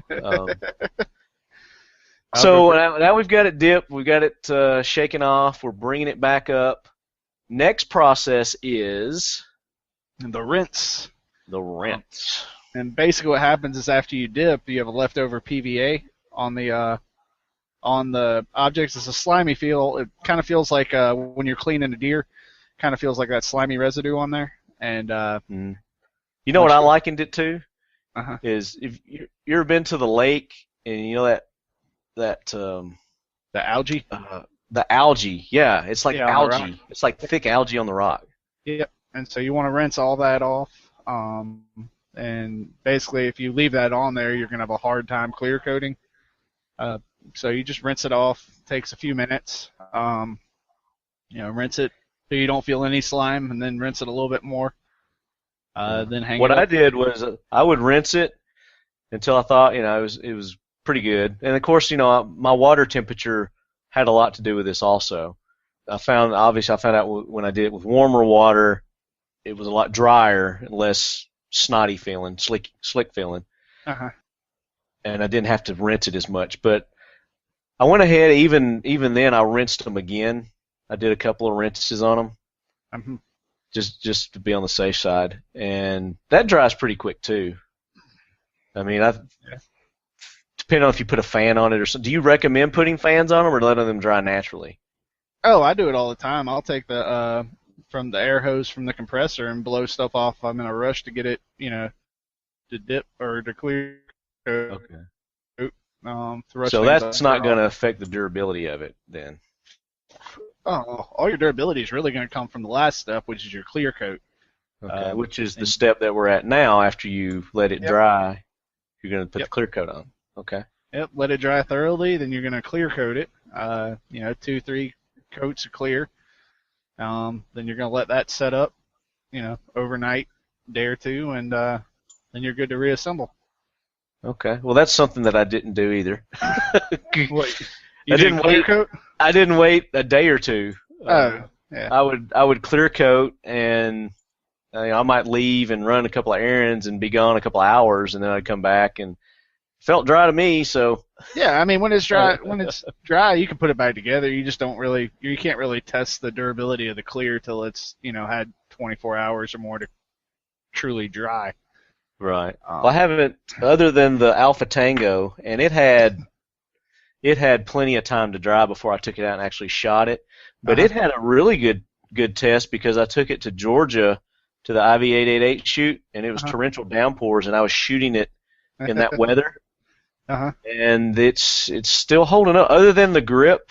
So now we've got it dipped, we've got it shaken off, we're bringing it back up. Next process is the rinse. The rinse. And basically what happens is after you dip, you have a leftover PVA on the objects. It's a slimy feel. It kind of feels like when you're cleaning a deer, kind of feels like that slimy residue on there. And you know what I likened it to? Is if you ever been to the lake and that the algae? The algae, yeah, it's like algae. It's like thick algae on the rock. Yep. And so you want to rinse all that off. And basically, if you leave that on there, you're going to have a hard time clear coating. So you just rinse it off. Takes a few minutes. Rinse it so you don't feel any slime, and then rinse it a little bit more. Then hang it up. What I did was I would rinse it until I thought it was pretty good. And of course, my water temperature had a lot to do with this also. I found out when I did it with warmer water, it was a lot drier and less snotty feeling, slick feeling, Uh-huh. and I didn't have to rinse it as much. But I went ahead, even then, I rinsed them again. I did a couple of rinses on them, Mm-hmm. just to be on the safe side, and that dries pretty quick too. I mean, depending on if you put a fan on it or something. Do you recommend putting fans on them or letting them dry naturally? Oh, I do it all the time. I'll take the from the air hose from the compressor and blow stuff off. I'm in a rush to get it, to dip or to clear. Okay. To rush So things that's off. not going to affect the durability of it then. Oh, all your durability is really going to come from the last step, which is your clear coat. Okay, which is the step that we're at now. After you let it dry, you're going to put the clear coat on. Okay. Yep, let it dry thoroughly, then you're going to clear coat it. 2-3 coats of clear. Then you're going to let that set up, overnight, day or two, and then you're good to reassemble. Okay. Well, that's something that I didn't do either. What? I didn't clear wait. coat? I didn't wait a day or two. Oh, yeah. I would clear coat, and I might leave and run a couple of errands and be gone a couple of hours, and then I'd come back and it felt dry to me. So Yeah, I mean when it's dry, you can put it back together. You just you can't really test the durability of the clear till it's had 24 hours or more to truly dry. right. Well, I haven't, other than the Alpha Tango, and it had plenty of time to dry before I took it out and actually shot it. But it had a really good test because I took it to Georgia to the IV-888 shoot, and it was torrential downpours, and I was shooting it in that weather. And it's still holding up, other than the grip,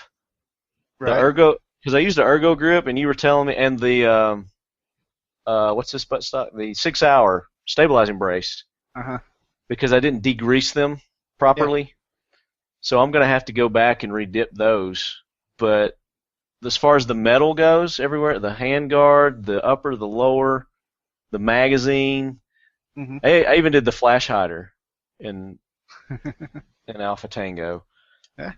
the ergo, because I used the ergo grip, and you were telling me, and the what's this buttstock? The 6-hour stabilizing brace, because I didn't degrease them properly. Yeah. So I'm gonna have to go back and redip those. But as far as the metal goes, everywhere, the handguard, the upper, the lower, the magazine, I even did the flash hider in Alpha Tango. Yeah.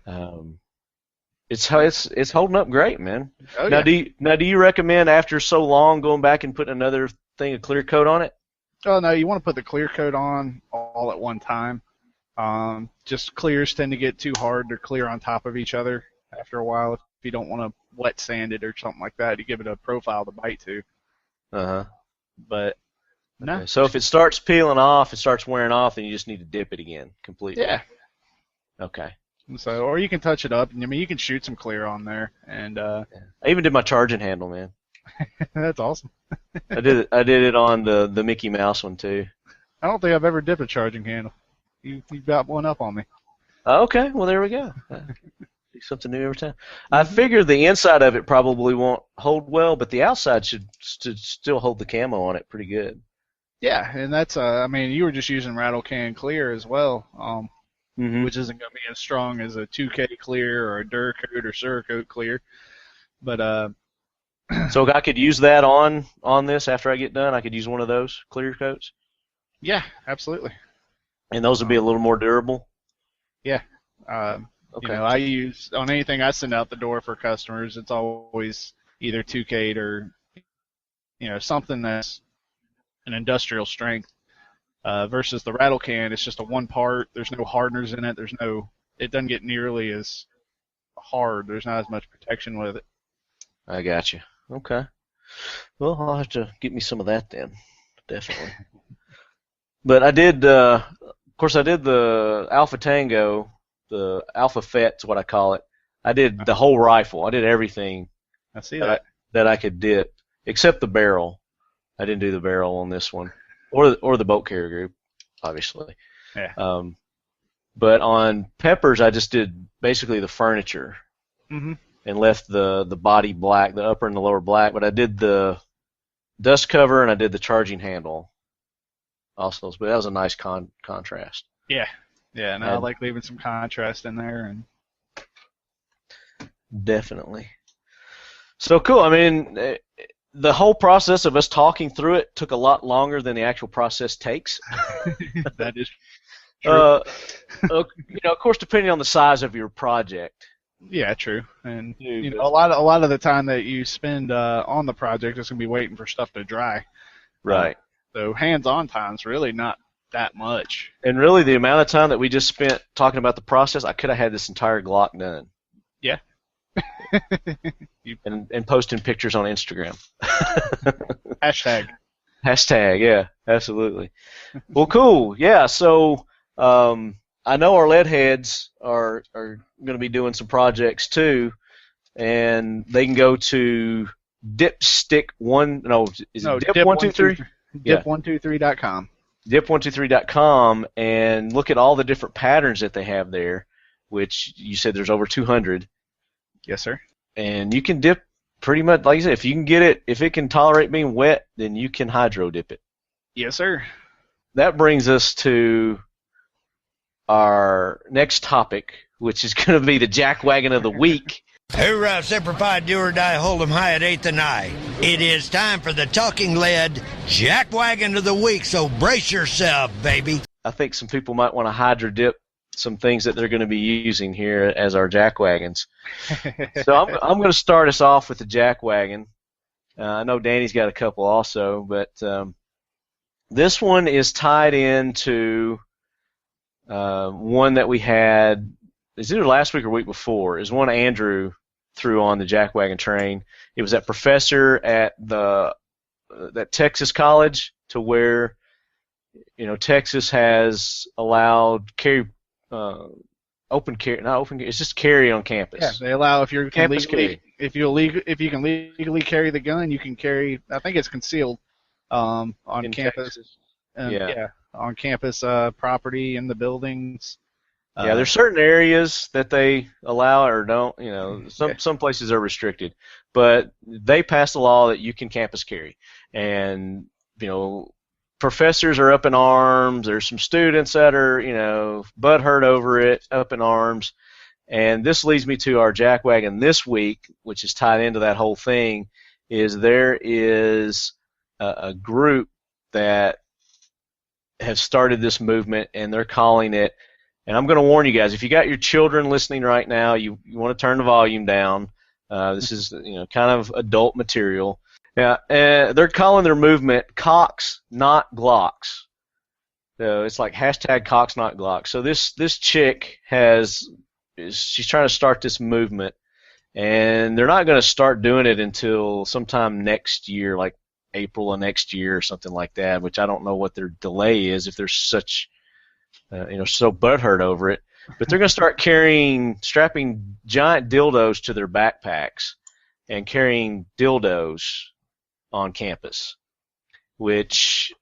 It's holding up great, man. Oh, now, do you recommend after so long going back and putting another thing of clear coat on it? Oh no, you want to put the clear coat on all at one time. Just clears tend to get too hard to clear on top of each other after a while. If you don't want to wet sand it or something like that, you give it a profile to bite to. But no. Okay. So if it starts peeling off, it starts wearing off, then you just need to dip it again completely. Yeah. Okay. So, or you can touch it up. I mean, you can shoot some clear on there, and I even did my charging handle, man. That's awesome. I did it on the Mickey Mouse one too. I don't think I've ever dipped a charging handle. You got one up on me. Okay, well there we go. Do something new every time. I figure the inside of it probably won't hold well, but the outside should still hold the camo on it pretty good. Yeah, and that's I mean, you were just using rattle can clear as well, which isn't going to be as strong as a 2K clear or a Duracoat or Cerakote clear, but so I could use that on this after I get done. I could use one of those clear coats. Yeah, absolutely. And those would be a little more durable. Yeah. Okay. I use on anything I send out the door for customers. It's always either 2K or something that's an industrial strength. Versus the rattle can, it's just a one part. There's no hardeners in it. It doesn't get nearly as hard. There's not as much protection with it. I got you. Okay. Well, I'll have to get me some of that then. Definitely. But I did, of course, I did the Alpha Tango, the Alpha Fet's what I call it. I did the whole rifle. I did everything. I see that. That I could dip, except the barrel. I didn't do the barrel on this one, or the boat carrier group, obviously. Yeah. But on Peppers, I just did basically the furniture, and left the body black, the upper and the lower black. But I did the dust cover and I did the charging handle. Also, but that was a nice contrast. Yeah. Yeah, and I like leaving some contrast in there. And definitely. So cool. I mean, the whole process of us talking through it took a lot longer than the actual process takes. That is true. Of course, depending on the size of your project. Yeah, true. And a lot of the time that you spend on the project is going to be waiting for stuff to dry. Right. So hands-on time's really not that much. And really, the amount of time that we just spent talking about the process, I could have had this entire Glock done. Yeah. and posting pictures on Instagram. Hashtag. Hashtag, yeah, absolutely. Well, cool. Yeah, so I know our lead heads are going to be doing some projects too, and they can go to dip123? Dip123.com. Dip123.com and look at all the different patterns that they have there, which you said there's over 200. Yes, sir. And you can dip pretty much, like you said, if you can get it, if it can tolerate being wet, then you can hydro dip it. Yes, sir. That brings us to our next topic, which is going to be the Jackwagon of the week. Hoorah, Semper Fi, do or die, hold 'em high at 8th and I. It is time for the Talking Lead Jackwagon of the week, so brace yourself, baby. I think some people might want to hydro dip some things that they're going to be using here as our Jackwagons. So I'm going to start us off with the Jackwagon. I know Danny's got a couple also, but this one is tied into one that we had, it's either last week or week before, is one Andrew threw on the Jackwagon train. It was that professor at that Texas college, to where, you know, Texas has allowed carry, open carry, not open carry, it's just carry on campus. Yeah, they allow if you can Campus carry. if you can legally carry the gun, you can carry. I think it's concealed on In campus. Texas. Yeah, on campus property in the buildings. Yeah, there's certain areas that they allow or don't. You know, some places are restricted, but they passed a law that you can campus carry, and you know, professors are up in arms. There's some students that are, you know, butthurt over it, up in arms, and this leads me to our Jackwagon this week, which is tied into that whole thing. Is there is a group that have started this movement, and they're calling it. And I'm going to warn you guys, if you got your children listening right now, you want to turn the volume down. This is, you know, kind of adult material. Yeah, they're calling their movement "Cocks Not Glocks." So it's like hashtag "Cocks Not Glocks." So this chick she's trying to start this movement, and they're not going to start doing it until sometime next year, like April of next year or something like that. Which I don't know what their delay is if there's such. So butthurt over it, but they're going to start strapping giant dildos to their backpacks and carrying dildos on campus, which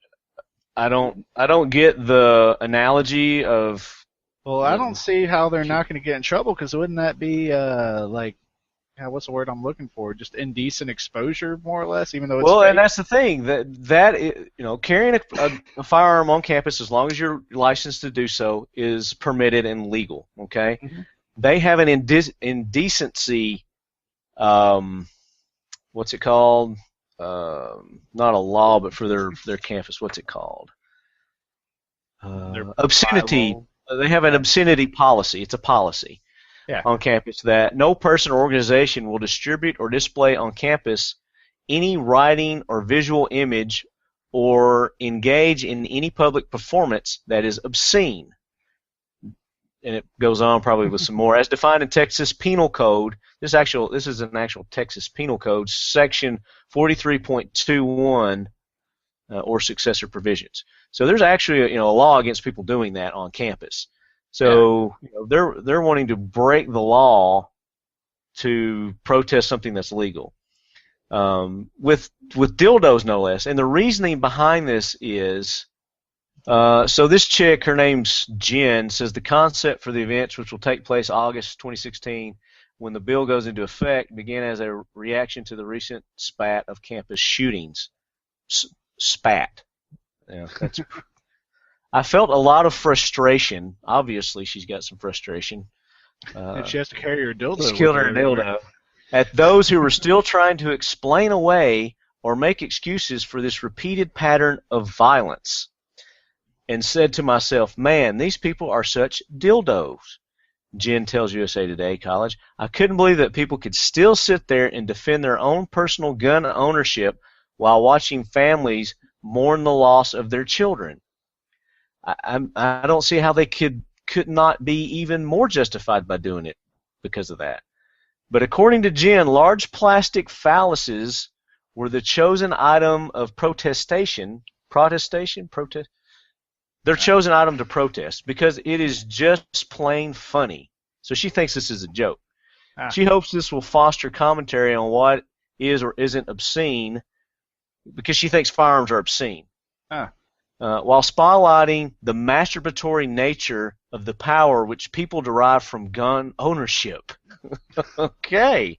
I don't get the analogy of. Well, I don't see how they're not going to get in trouble, because wouldn't that be what's the word I'm looking for? Just indecent exposure, more or less, even though it's fake. And that's the thing that carrying a firearm on campus, as long as you're licensed to do so, is permitted and legal. Okay, They have an indecency. What's it called? Not a law, but for their campus, what's it called? Obscenity. They have an obscenity policy. It's a policy. Yeah. On campus that no person or organization will distribute or display on campus any writing or visual image or engage in any public performance that is obscene. And it goes on probably with some more. As defined in Texas Penal Code, this is an actual Texas Penal Code, Section 43.21 or successor provisions. So there's actually a law against people doing that on campus. So they're wanting to break the law to protest something that's legal, with dildos no less. And the reasoning behind this is, so this chick, her name's Jen, says the concept for the events, which will take place August 2016, when the bill goes into effect, began as a reaction to the recent spat of campus shootings. Spat. That's. I felt a lot of frustration. Obviously, she's got some frustration. And she has to carry her dildo. She's killed her dildo. At those who were still trying to explain away or make excuses for this repeated pattern of violence, and said to myself, man, these people are such dildos. Jen tells USA Today College, I couldn't believe that people could still sit there and defend their own personal gun ownership while watching families mourn the loss of their children. I don't see how they could not be even more justified by doing it because of that. But according to Jen, large plastic phalluses were the chosen item of protestation. Their chosen item to protest because it is just plain funny. So she thinks this is a joke. She hopes this will foster commentary on what is or isn't obscene because she thinks firearms are obscene. While spotlighting the masturbatory nature of the power which people derive from gun ownership. Okay.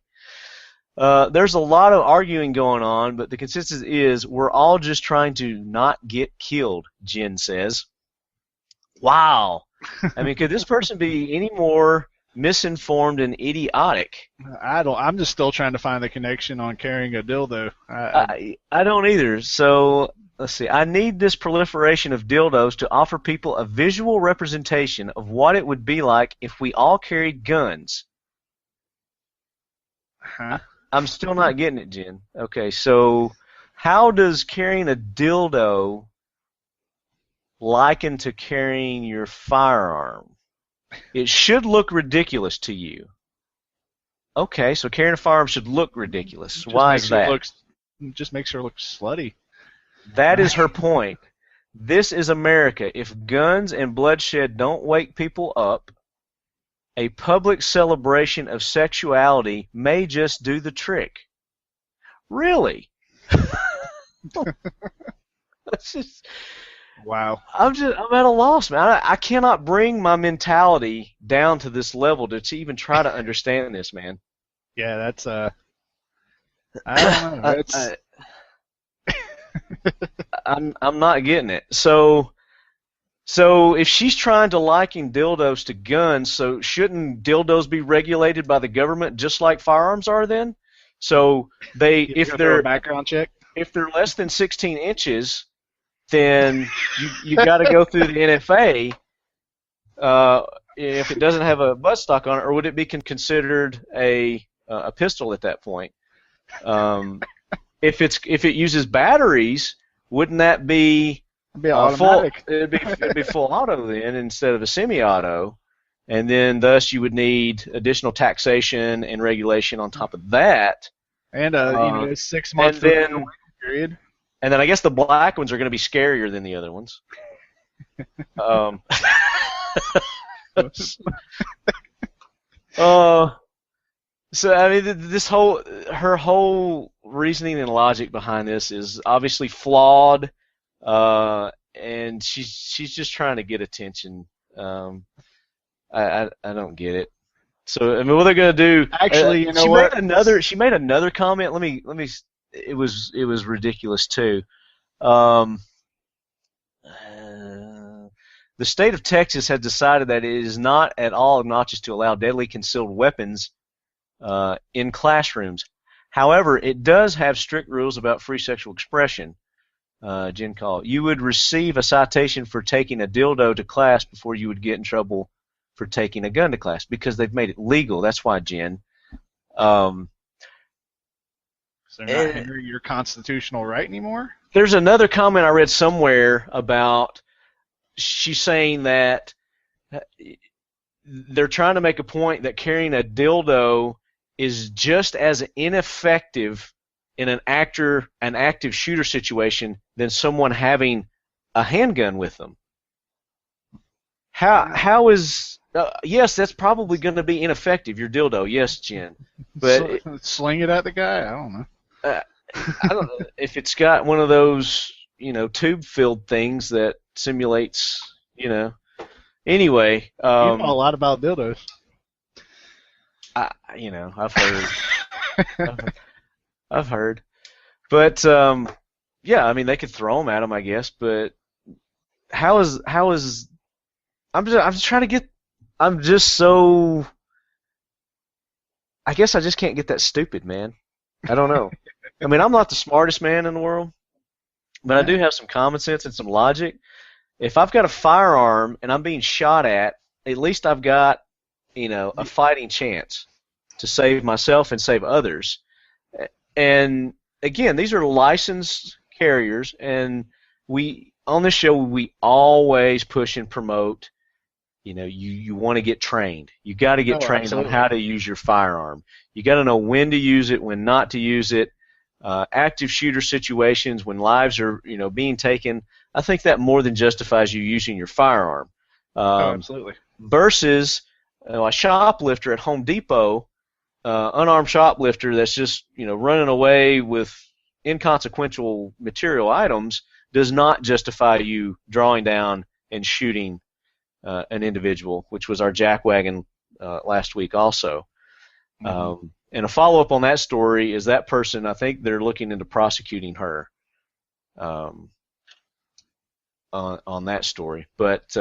There's a lot of arguing going on, but the consensus is we're all just trying to not get killed, Jen says. Wow. I mean, could this person be any more misinformed and idiotic? I'm just still trying to find the connection on carrying a dildo. I don't either. So let's see. I need this proliferation of dildos to offer people a visual representation of what it would be like if we all carried guns. I'm still not getting it, Jen. Okay, so how does carrying a dildo liken to carrying your firearm? It should look ridiculous to you. Okay, so carrying a firearm should look ridiculous. Why is that? Just makes her look slutty. That is her point. This is America. If guns and bloodshed don't wake people up, a public celebration of sexuality may just do the trick. Really? That's just... Wow. I'm at a loss, man. I cannot bring my mentality down to this level to even try to understand this, man. Yeah, that's I don't know. I'm not getting it. So if she's trying to liken dildos to guns, so shouldn't dildos be regulated by the government just like firearms are then? So if they're a background check, if they're less than 16 inches, then you got to go through the NFA. If it doesn't have a buttstock on it, or would it be considered a pistol at that point? If it uses batteries, wouldn't that be automatic? It'd be full auto then instead of a semi-auto, and then thus you would need additional taxation and regulation on top of that, and a 6 month period. And then I guess the black ones are going to be scarier than the other ones. So I mean, her whole reasoning and logic behind this is obviously flawed, and she's just trying to get attention. I don't get it. So I mean, what they're going to do? Actually, you know what? She made another comment. Let me. It was ridiculous too. The state of Texas has decided that it is not at all obnoxious to allow deadly concealed weapons in classrooms. However, it does have strict rules about free sexual expression. Jen called. You would receive a citation for taking a dildo to class before you would get in trouble for taking a gun to class because they've made it legal. That's why, Jen. So they're not hindering your constitutional right anymore? There's another comment I read somewhere about she's saying that they're trying to make a point that carrying a dildo is just as ineffective in an active shooter situation than someone having a handgun with them. How is yes, that's probably going to be ineffective, your dildo. Yes, Jen. But sling it at the guy? I don't know. I don't know if it's got one of those, tube-filled things that simulates, Anyway, you know a lot about dildos. I've heard. I've heard. But yeah, I mean, they could throw them at them, I guess. But how is? I'm just trying to get. I'm just so. I guess I just can't get that stupid, man. I don't know. I mean, I'm not the smartest man in the world, but I do have some common sense and some logic. If I've got a firearm and I'm being shot at least I've got, a fighting chance to save myself and save others. And again, these are licensed carriers, and on this show we always push and promote. You want to get trained. You got to get trained on how to use your firearm. You got to know when to use it, when not to use it. Active shooter situations when lives are being taken. I think that more than justifies you using your firearm. Absolutely. Versus a shoplifter at Home Depot, unarmed shoplifter that's just running away with inconsequential material items does not justify you drawing down and shooting an individual, which was our Jackwagon last week also. Mm-hmm. And a follow-up on that story is that person, I think they're looking into prosecuting her on that story. But,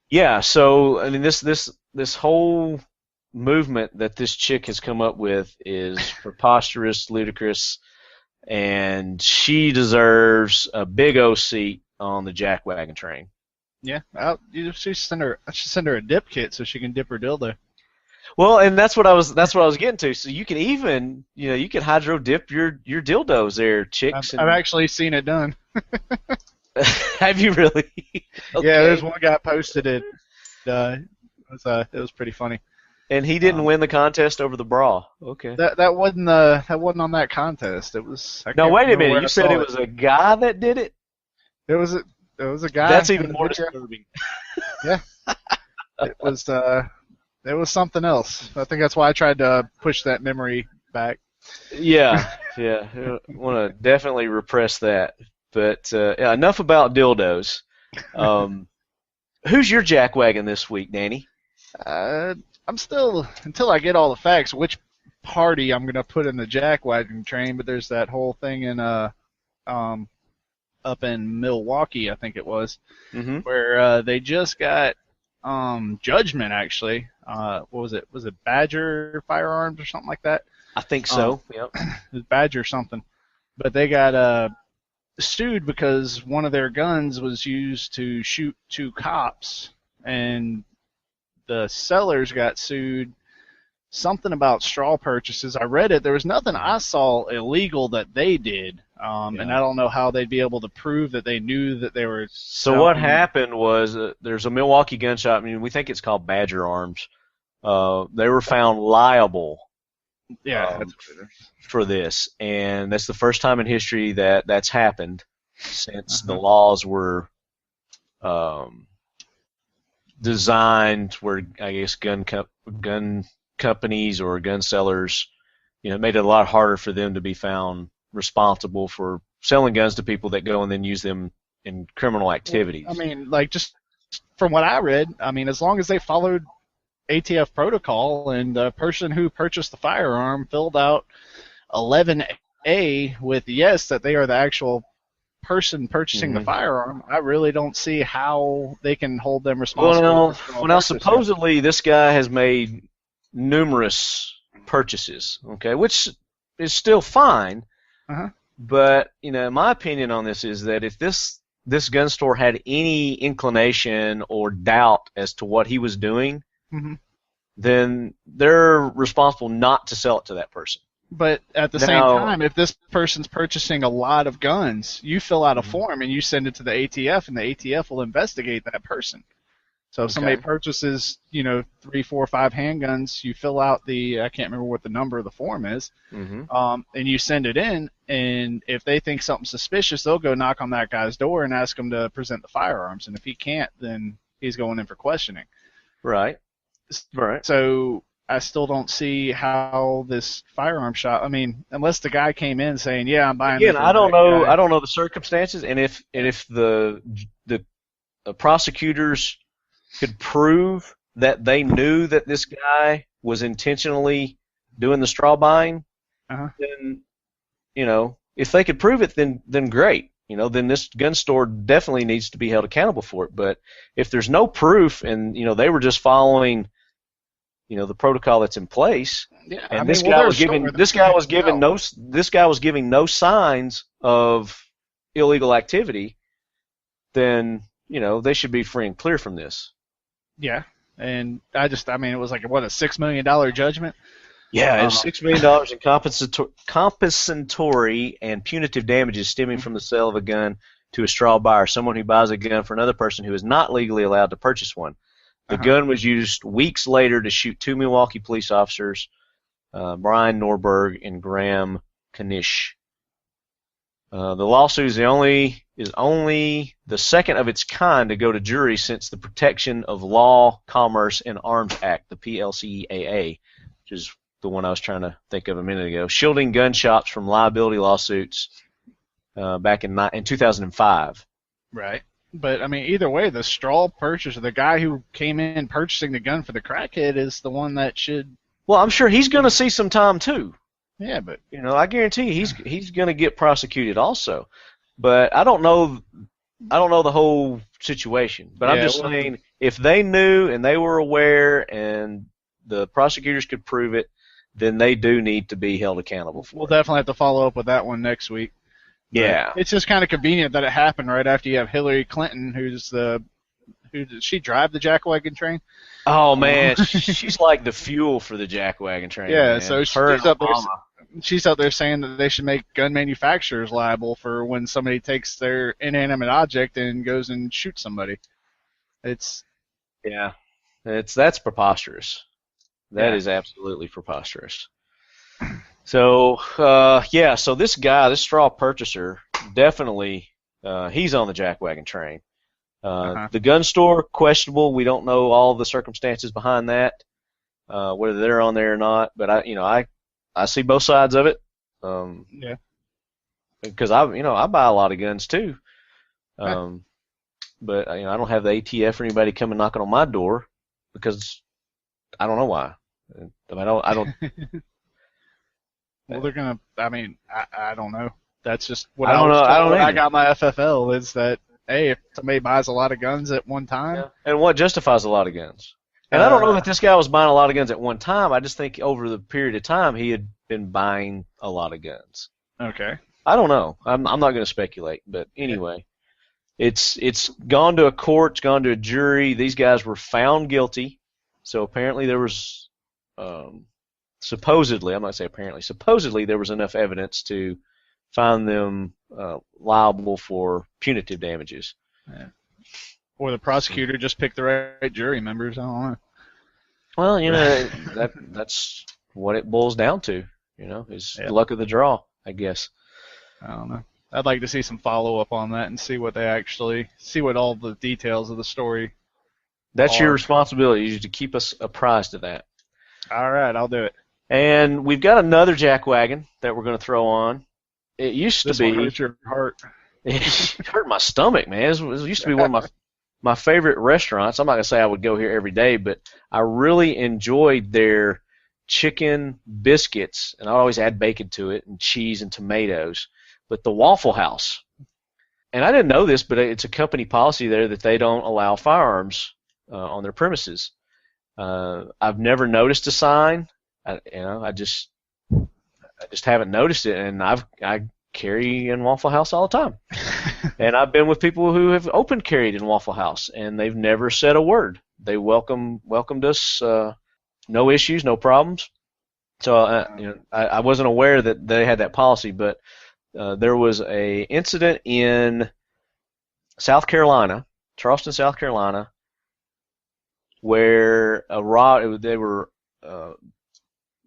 yeah, so, I mean, this whole movement that this chick has come up with is preposterous, ludicrous, and she deserves a big O seat on the Jackwagon train. Yeah, I should send her a dip kit so she can dip her dildo. Well, and that's what I was getting to. So you can even, you can hydro dip your dildos there, chicks. I've actually seen it done. Have you really? Okay. Yeah, there's one guy posted it. It was pretty funny. And he didn't win the contest over the bra. Okay. That wasn't on that contest. It was. No, wait a minute. You said it was a guy that did it? It was a guy. That's even more disturbing. Yeah. It was something else. I think that's why I tried to push that memory back. Yeah. I want to definitely repress that. But yeah, enough about dildos. Who's your Jackwagon this week, Danny? I'm still, until I get all the facts, which party I'm going to put in the Jackwagon train, but there's that whole thing in up in Milwaukee, I think it was, mm-hmm. where they just got judgment, actually. What was it? Was it Badger Firearms or something like that? I think so, yep. It was Badger something. But they got sued because one of their guns was used to shoot 2 cops, and the sellers got sued. Something about straw purchases. I read it. There was nothing I saw illegal that they did, and I don't know how they'd be able to prove that they knew that they were. So what happened was there's a Milwaukee gun shop. I mean, we think it's called Badger Arms. They were found liable. Yeah, for this, and that's the first time in history that that's happened since the laws were designed where I guess gun companies or gun sellers, made it a lot harder for them to be found responsible for selling guns to people that go and then use them in criminal activities. I mean, like, just from what I read, I mean, as long as they followed ATF protocol and the person who purchased the firearm filled out 11A with yes that they are the actual person purchasing the firearm, I really don't see how they can hold them responsible. Well, now supposedly this guy has made numerous purchases, okay, which is still fine. But my opinion on this is that if this gun store had any inclination or doubt as to what he was doing, then they're responsible not to sell it to that person. But at the same time, if this person's purchasing a lot of guns, you fill out a form and you send it to the ATF, and the ATF will investigate that person. So if somebody purchases, 3, 4, 5 handguns, you fill out I can't remember what the number of the form is, and you send it in, and if they think something's suspicious, they'll go knock on that guy's door and ask him to present the firearms. And if he can't, then he's going in for questioning. Right. So I still don't see how this firearm shop. I mean, unless the guy came in saying, "Yeah, I'm buying." Again, I don't know. I don't know the circumstances, and if the prosecutors could prove that they knew that this guy was intentionally doing the straw buying, then if they could prove it, then great. Then this gun store definitely needs to be held accountable for it. But if there's no proof, and they were just following the protocol that's in place, and this guy was giving no signs of illegal activity, then they should be free and clear from this. Yeah, and it was like a $6 million judgment. Yeah, it's $6 million in compensatory and punitive damages stemming from the sale of a gun to a straw buyer, someone who buys a gun for another person who is not legally allowed to purchase one. The gun was used weeks later to shoot 2 Milwaukee police officers, Brian Norberg and Graham Kanish. The lawsuit is only the second of its kind to go to jury since the Protection of Law, Commerce, and Arms Act, the PLCAA, which is the one I was trying to think of a minute ago, shielding gun shops from liability lawsuits back in 2005. Right. But, I mean, either way, the straw purchaser, the guy who came in purchasing the gun for the crackhead is the one that should... Well, I'm sure he's going to see some time, too. Yeah, but... I guarantee you he's going to get prosecuted also. But I don't know the whole situation. But I'm just saying, if they knew and they were aware and the prosecutors could prove it, then they do need to be held accountable for it. We'll definitely have to follow up with that one next week. Yeah. But it's just kind of convenient that it happened right after you have Hillary Clinton, who does she drive the Jackwagon train? Oh, man, she's like the fuel for the Jackwagon train. Yeah, man. so she's out there saying that they should make gun manufacturers liable for when somebody takes their inanimate object and goes and shoots somebody. That's preposterous. That is absolutely preposterous. So, so this guy, this straw purchaser, definitely, he's on the Jackwagon train. The gun store, questionable. We don't know all the circumstances behind that, whether they're on there or not. But I see both sides of it. Because I buy a lot of guns too. But I don't have the ATF or anybody coming knocking on my door because I don't know why. I don't. Well, they're gonna. I mean, I don't know. That's just what I don't know. I don't know. I got my FFL is that hey, if somebody buys a lot of guns at one time, and what justifies a lot of guns? And I don't know that this guy was buying a lot of guns at one time. I just think over the period of time he had been buying a lot of guns. Okay. I don't know. I'm not going to speculate, but anyway, it's gone to a court. It's gone to a jury. These guys were found guilty. So apparently there was. Supposedly, I'm not saying apparently, supposedly there was enough evidence to find them liable for punitive damages. Yeah. Or the prosecutor just picked the right jury members. I don't know. Well, that's what it boils down to. Is luck of the draw, I guess. I don't know. I'd like to see some follow up on that and see what all the details of the story. That's your responsibility, is to keep us apprised of that. All right, I'll do it. And we've got another Jackwagon that we're going to throw on. It used to be. This one hurts your heart. It hurt my stomach, man. It used to be one of my favorite restaurants. I'm not going to say I would go here every day, but I really enjoyed their chicken biscuits, and I always add bacon to it and cheese and tomatoes. But the Waffle House, and I didn't know this, but it's a company policy there that they don't allow firearms on their premises. I've never noticed a sign. I just haven't noticed it, and I carry in Waffle House all the time. And I've been with people who have open carried in Waffle House, and they've never said a word. They welcomed us, no issues, no problems. So I wasn't aware that they had that policy, but there was a incident in South Carolina, Charleston, South Carolina, where they were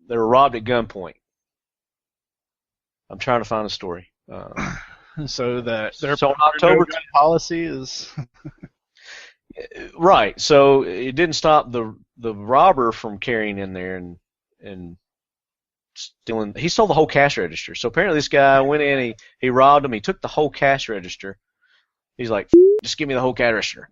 robbed at gunpoint. I'm trying to find a story. So their October gun policy is right. So it didn't stop the robber from carrying in there and stealing. He stole the whole cash register. So apparently this guy went in, he robbed him. He took the whole cash register. He's like, just give me the whole cash register.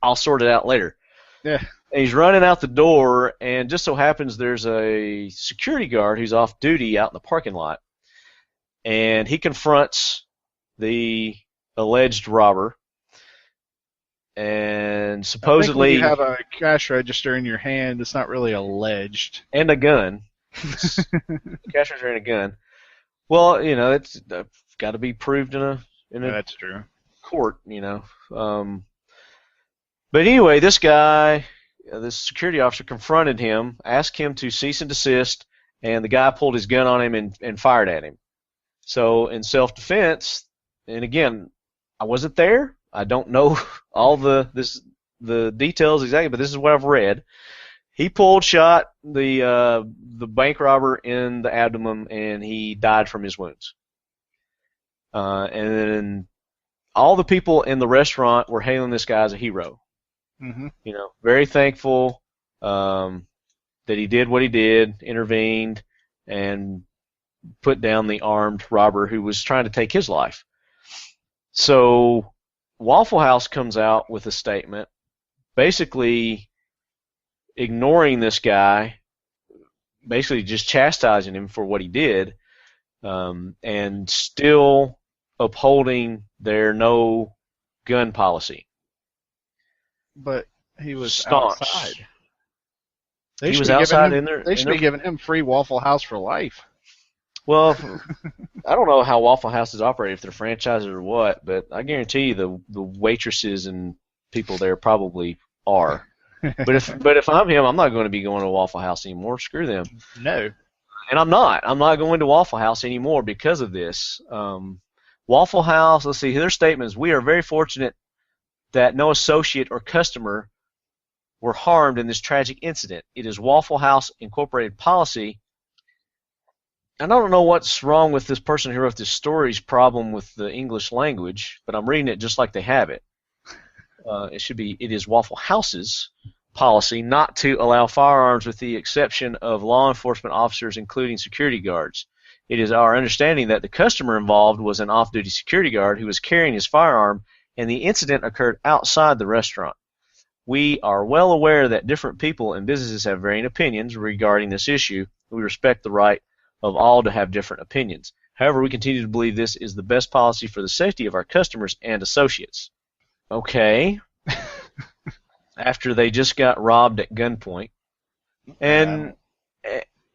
I'll sort it out later. Yeah. And he's running out the door, and just so happens there's a security guard who's off duty out in the parking lot. And he confronts the alleged robber, and supposedly I think when you have a cash register in your hand, it's not really alleged. And a gun. Cash register and a gun. Well, it's got to be proved in a that's true. court, But anyway, this guy, this security officer confronted him, asked him to cease and desist, and the guy pulled his gun on him and fired at him. So in self-defense, and again, I wasn't there. I don't know all the details exactly, but this is what I've read. He shot the bank robber in the abdomen, and he died from his wounds. And then all the people in the restaurant were hailing this guy as a hero. Mm-hmm. You know, very thankful that he did what he did, intervened, and put down the armed robber who was trying to take his life. So Waffle House comes out with a statement basically ignoring this guy, basically just chastising him for what he did, and still upholding their no gun policy. But he was Staunch. outside. He was outside in there. They should be giving him free Waffle House for life. Well, I don't know how Waffle Houses operate, if they're franchises or what, but I guarantee you the waitresses and people there probably are. But if I'm him, I'm not going to be going to Waffle House anymore. Screw them. No. And I'm not. I'm not going to Waffle House anymore because of this. Waffle House, let's see, their statement is, we are very fortunate that no associate or customer were harmed in this tragic incident. It is Waffle House Incorporated policy. And I don't know what's wrong with this person who wrote this story's problem with the English language, but I'm reading it just like they have it. It is Waffle House's policy not to allow firearms with the exception of law enforcement officers, including security guards. It is our understanding that the customer involved was an off-duty security guard who was carrying his firearm, and the incident occurred outside the restaurant. We are well aware that different people and businesses have varying opinions regarding this issue. We respect the right of all to have different opinions. However, we continue to believe this is the best policy for the safety of our customers and associates. Okay. After they just got robbed at gunpoint. And,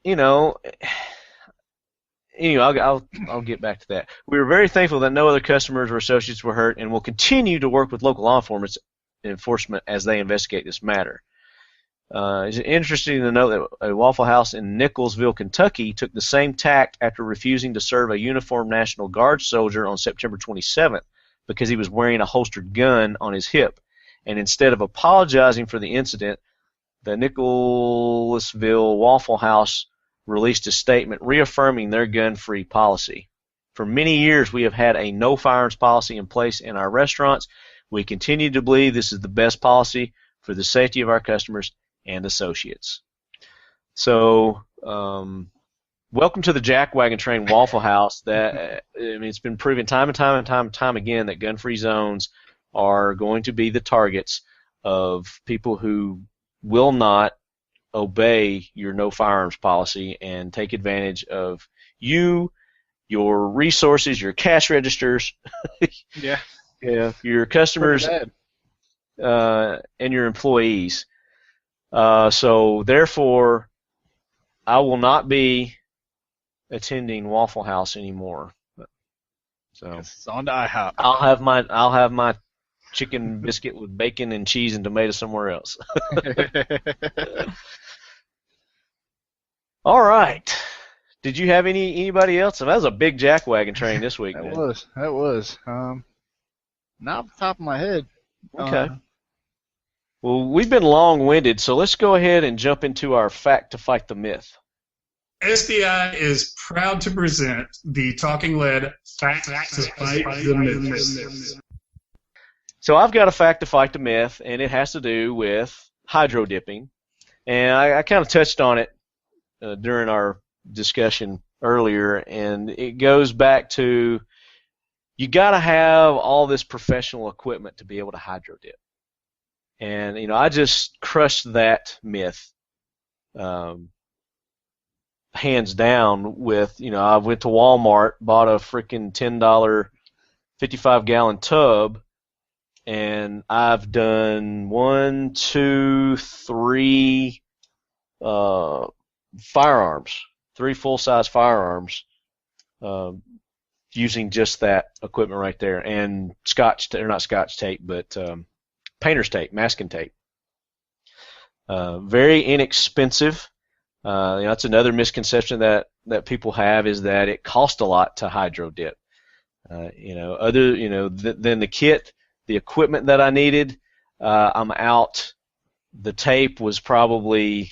anyway, I'll get back to that. We were very thankful that no other customers or associates were hurt, and will continue to work with local law enforcement as they investigate this matter. It's interesting to note that a Waffle House in Nicholsville, Kentucky, took the same tact after refusing to serve a uniformed National Guard soldier on September 27th because he was wearing a holstered gun on his hip. And instead of apologizing for the incident, the Nicholsville Waffle House released a statement reaffirming their gun-free policy. For many years, we have had a no firearms policy in place in our restaurants. We continue to believe this is the best policy for the safety of our customers and associates. So, welcome to the Jackwagon train, Waffle House. It's been proven time and time again that gun-free zones are going to be the targets of people who will not obey your no firearms policy and take advantage of you, your resources, your cash registers, your customers, and your employees. So therefore, I will not be attending Waffle House anymore. So it's on to IHOP. I'll have my chicken biscuit with bacon and cheese and tomato somewhere else. All right. Did you have anybody else? That was a big Jackwagon train this week. That was. Not off the top of my head. Okay. Well, we've been long-winded, so let's go ahead and jump into our fact to fight the myth. SDI is proud to present the Talking Lead Fact to Fight the Myth. So I've got a fact to fight the myth, and it has to do with hydro dipping. And I kind of touched on it during our discussion earlier, and it goes back to you got to have all this professional equipment to be able to hydro dip. And, I just crushed that myth hands down with, I went to Walmart, bought a freaking $10 55-gallon tub, and I've done 1, 2, 3 firearms, 3 full-size firearms using just that equipment right there, and not Scotch tape, but painter's tape, masking tape. Very inexpensive. That's another misconception that people have, is that it costs a lot to hydro dip. Then the kit, the equipment that I needed, I'm out. The tape was probably,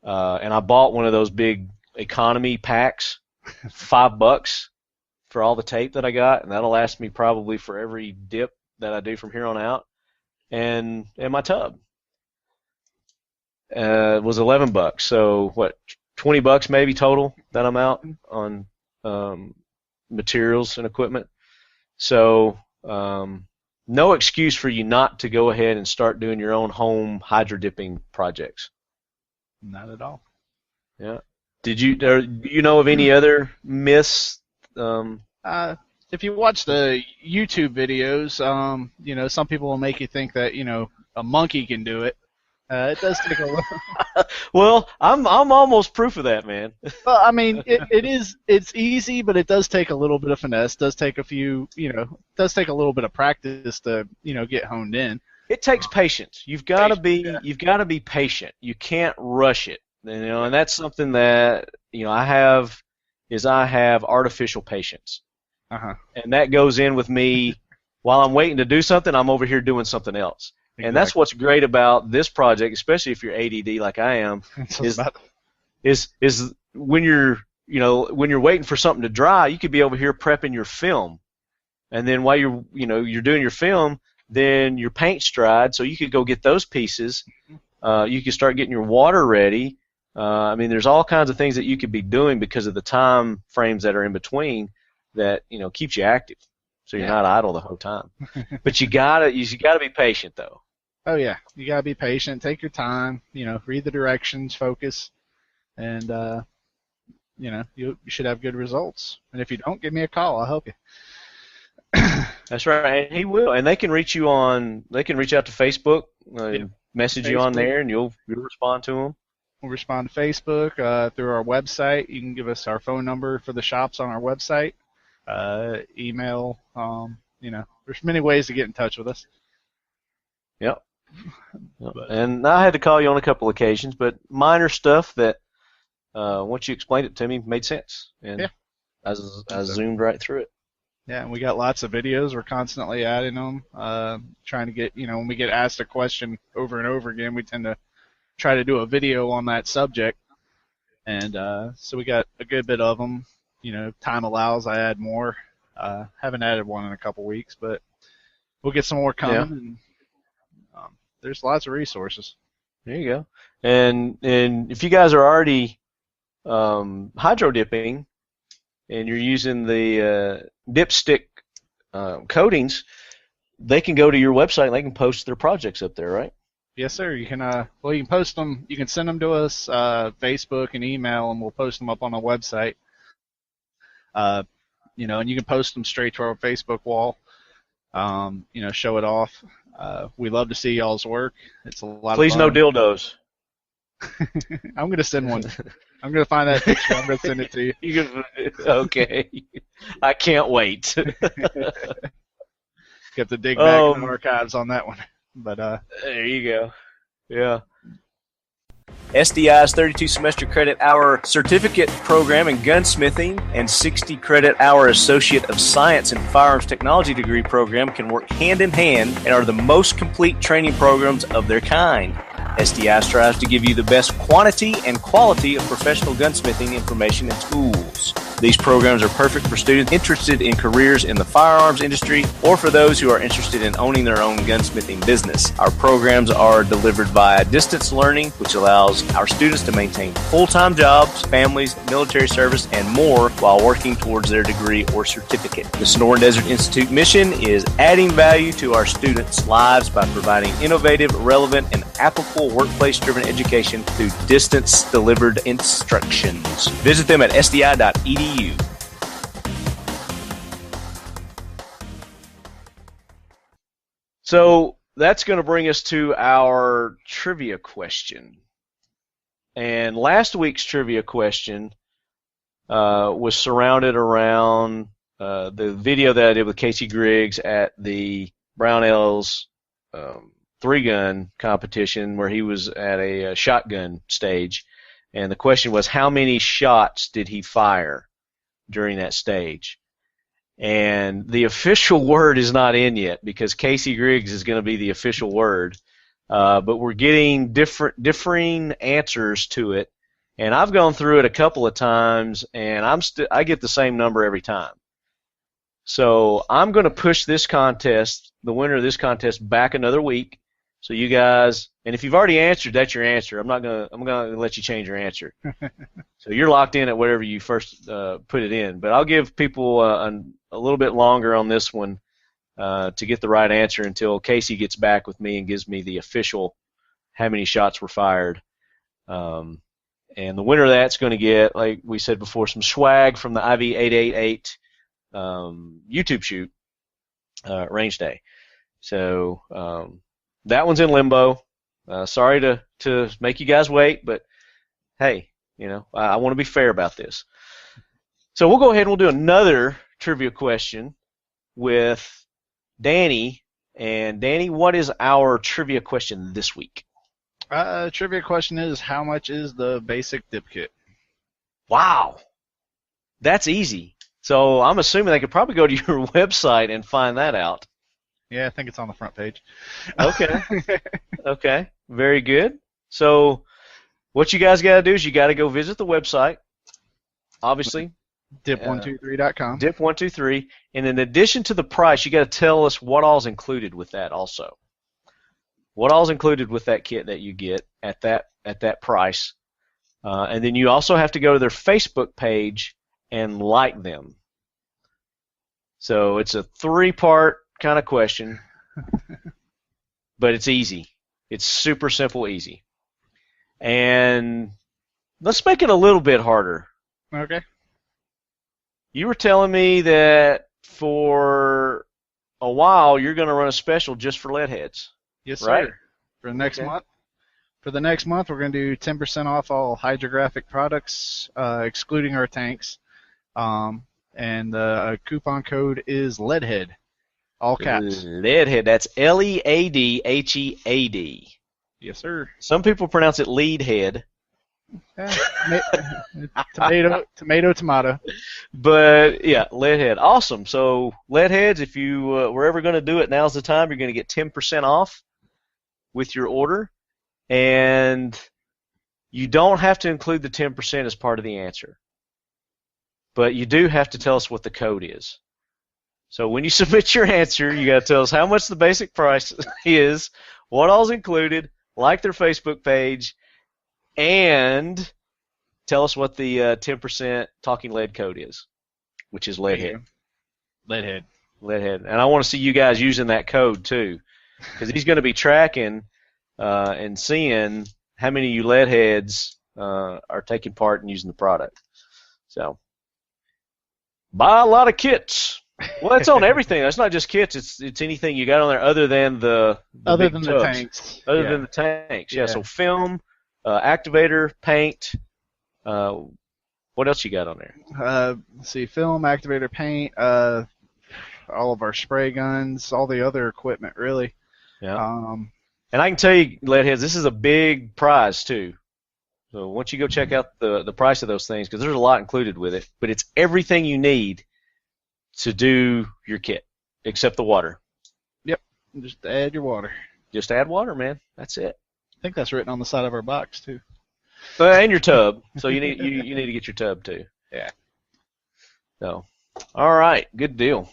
and I bought one of those big economy packs, $5 for all the tape that I got, and that'll last me probably for every dip that I do from here on out. And my tub was $11. So what, $20 maybe total that I'm out on materials and equipment. So no excuse for you not to go ahead and start doing your own home hydro dipping projects. Not at all. Yeah. Do you know of any other myths? If you watch the YouTube videos, some people will make you think that, a monkey can do it. It does take a little. Well, I'm almost proof of that, man. Well, I mean, it's easy, but it does take a little bit of finesse. It does take a little bit of practice to, get honed in. It takes patience. You've got to be patient. You can't rush it. And that's something that I have artificial patience. And that goes in with me while I'm waiting to do something. I'm over here doing something else. Exactly. And that's what's great about this project, especially if you're ADD like I am, is when you're waiting for something to dry, you could be over here prepping your film, and then while you're doing your film, then your paint's dried, so you could go get those pieces. You could start getting your water ready. There's all kinds of things that you could be doing because of the time frames that are in between that keeps you active, so you're not idle the whole time. But you gotta be patient though. Oh yeah, you gotta be patient. Take your time. Read the directions, focus, and you should have good results. And if you don't, give me a call. I'll help you. That's right, and he will. And they can reach you they can reach out to Facebook, message you on there, and you'll respond to them. We'll respond to Facebook through our website. You can give us our phone number for the shops on our website. Email. There's many ways to get in touch with us. Yep. And I had to call you on a couple occasions, but minor stuff that once you explained it to me made sense, and I zoomed right through it. Yeah, and we got lots of videos. We're constantly adding them, trying to get, when we get asked a question over and over again, we tend to try to do a video on that subject, and so we got a good bit of them. Time allows, I add more. Haven't added one in a couple weeks, but we'll get some more coming. Yeah. And there's lots of resources. There you go. And if you guys are already hydro dipping and you're using the dipstick coatings, they can go to your website and they can post their projects up there, right? Yes, sir. You can you can post them. You can send them to us, Facebook and email, and we'll post them up on our website. And you can post them straight to our Facebook wall. Show it off. We love to see y'all's work. It's a lot. Please, of fun. no dildos. I'm gonna send one. I'm gonna find that picture. I'm gonna send it to you. Okay. I can't wait. You have to dig back in the archives on that one. But there you go. Yeah. SDI's 32 semester credit hour certificate program in gunsmithing and 60 credit hour Associate of Science in Firearms Technology degree program can work hand in hand and are the most complete training programs of their kind. SDI strives to give you the best quantity and quality of professional gunsmithing information and tools. These programs are perfect for students interested in careers in the firearms industry or for those who are interested in owning their own gunsmithing business. Our programs are delivered via distance learning, which allows our students to maintain full-time jobs, families, military service, and more while working towards their degree or certificate. The Sonoran Desert Institute mission is adding value to our students' lives by providing innovative, relevant, and applicable workplace-driven education through distance-delivered instructions. Visit them at sdi.edu. So that's going to bring us to our trivia question. And last week's trivia question was surrounded around the video that I did with Casey Griggs at the Brownells 3-gun competition where he was at a shotgun stage. And the question was, how many shots did he fire during that stage? And the official word is not in yet because Casey Griggs is going to be the official word. But we're getting differing answers to it. And I've gone through it a couple of times, and I get the same number every time. So I'm going to push this contest, the winner of this contest, back another week. So you guys, and if you've already answered, that's your answer. I'm going to let you change your answer. So you're locked in at whatever you first put it in. But I'll give people a little bit longer on this one to get the right answer until Casey gets back with me and gives me the official how many shots were fired. And the winner of that's going to get, like we said before, some swag from the IV888 YouTube shoot range day. So that one's in limbo. Sorry to make you guys wait, but hey, I want to be fair about this. So we'll go ahead and we'll do another trivia question with Danny. And Danny, what is our trivia question this week? Trivia question is, how much is the basic dip kit? Wow, that's easy. So I'm assuming they could probably go to your website and find that out. Yeah, I think it's on the front page. Okay. Okay. Very good. So what you guys got to do is you got to go visit the website, obviously. Dip123.com. Dip123. And in addition to the price, you got to tell us what all's included with that also. What all's included with that kit that you get at that price. And then you also have to go to their Facebook page and like them. So it's a 3-part kind of question, but it's easy. It's super simple, easy. And let's make it a little bit harder. Okay. You were telling me that for a while you're going to run a special just for lead heads. Yes, right? sir. For the next month. For the next month, we're going to do 10% off all hydrographic products, excluding our tanks. And the coupon code is LEADHEAD. All caps. Leadhead. That's LEADHEAD. Yes, sir. Some people pronounce it lead head. Tomato. But yeah, leadhead. Awesome. So leadheads, if you were ever going to do it, now's the time. You're going to get 10% off with your order, and you don't have to include the 10% as part of the answer. But you do have to tell us what the code is. So when you submit your answer, you got to tell us how much the basic price is, what all's included, like their Facebook page, and tell us what the 10% Talking Lead code is, which is Leadhead. Leadhead. And I want to see you guys using that code too, because he's going to be tracking and seeing how many of you Leadheads are taking part in using the product. So buy a lot of kits. Well, it's on everything. That's not just kits. It's anything you got on there other than the tanks. Other than the tanks. Yeah. So film, activator, paint. What else you got on there? Let's see, film, activator, paint, all of our spray guns, all the other equipment, really. Yeah. And I can tell you, Leadheads, this is a big prize too. So once you go check out the price of those things, because there's a lot included with it, but it's everything you need to do your kit, except the water. Yep, just add your water. Just add water, man. That's it. I think that's written on the side of our box too. And your tub. So you need to get your tub too. Yeah. So, all right, good deal.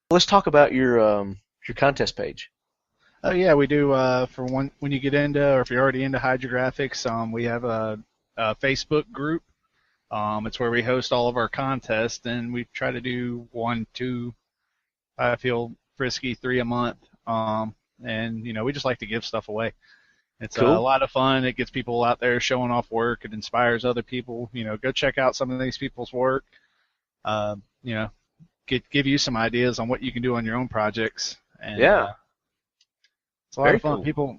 Let's talk about your contest page. Oh yeah, we do. For when you get into, or if you're already into hydrographics, we have a Facebook group. It's where we host all of our contests, and we try to do 1, 2, I feel frisky, 3 a month. And we just like to give stuff away. It's cool. A lot of fun. It gets people out there showing off work. It inspires other people. Go check out some of these people's work. Give you some ideas on what you can do on your own projects. And, yeah. It's a lot of fun. Cool.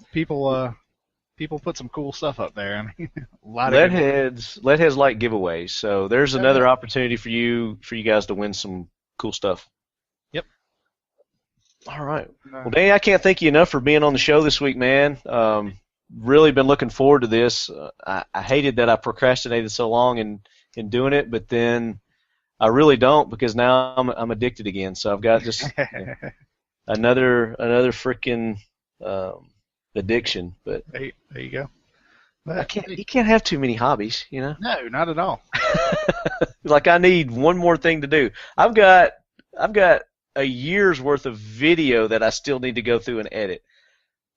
People put some cool stuff up there. I mean, a lot Leadheads like giveaways, so there's another opportunity for you guys to win some cool stuff. Yep. All right. Well, Danny, I can't thank you enough for being on the show this week, man. Really been looking forward to this. I hated that I procrastinated so long in doing it, but then I really don't, because now I'm addicted again. So I've got just another freaking addiction. But there you go. you can't have too many hobbies, you know. No, not at all. Like, I need one more thing to do. I've got a year's worth of video that I still need to go through and edit.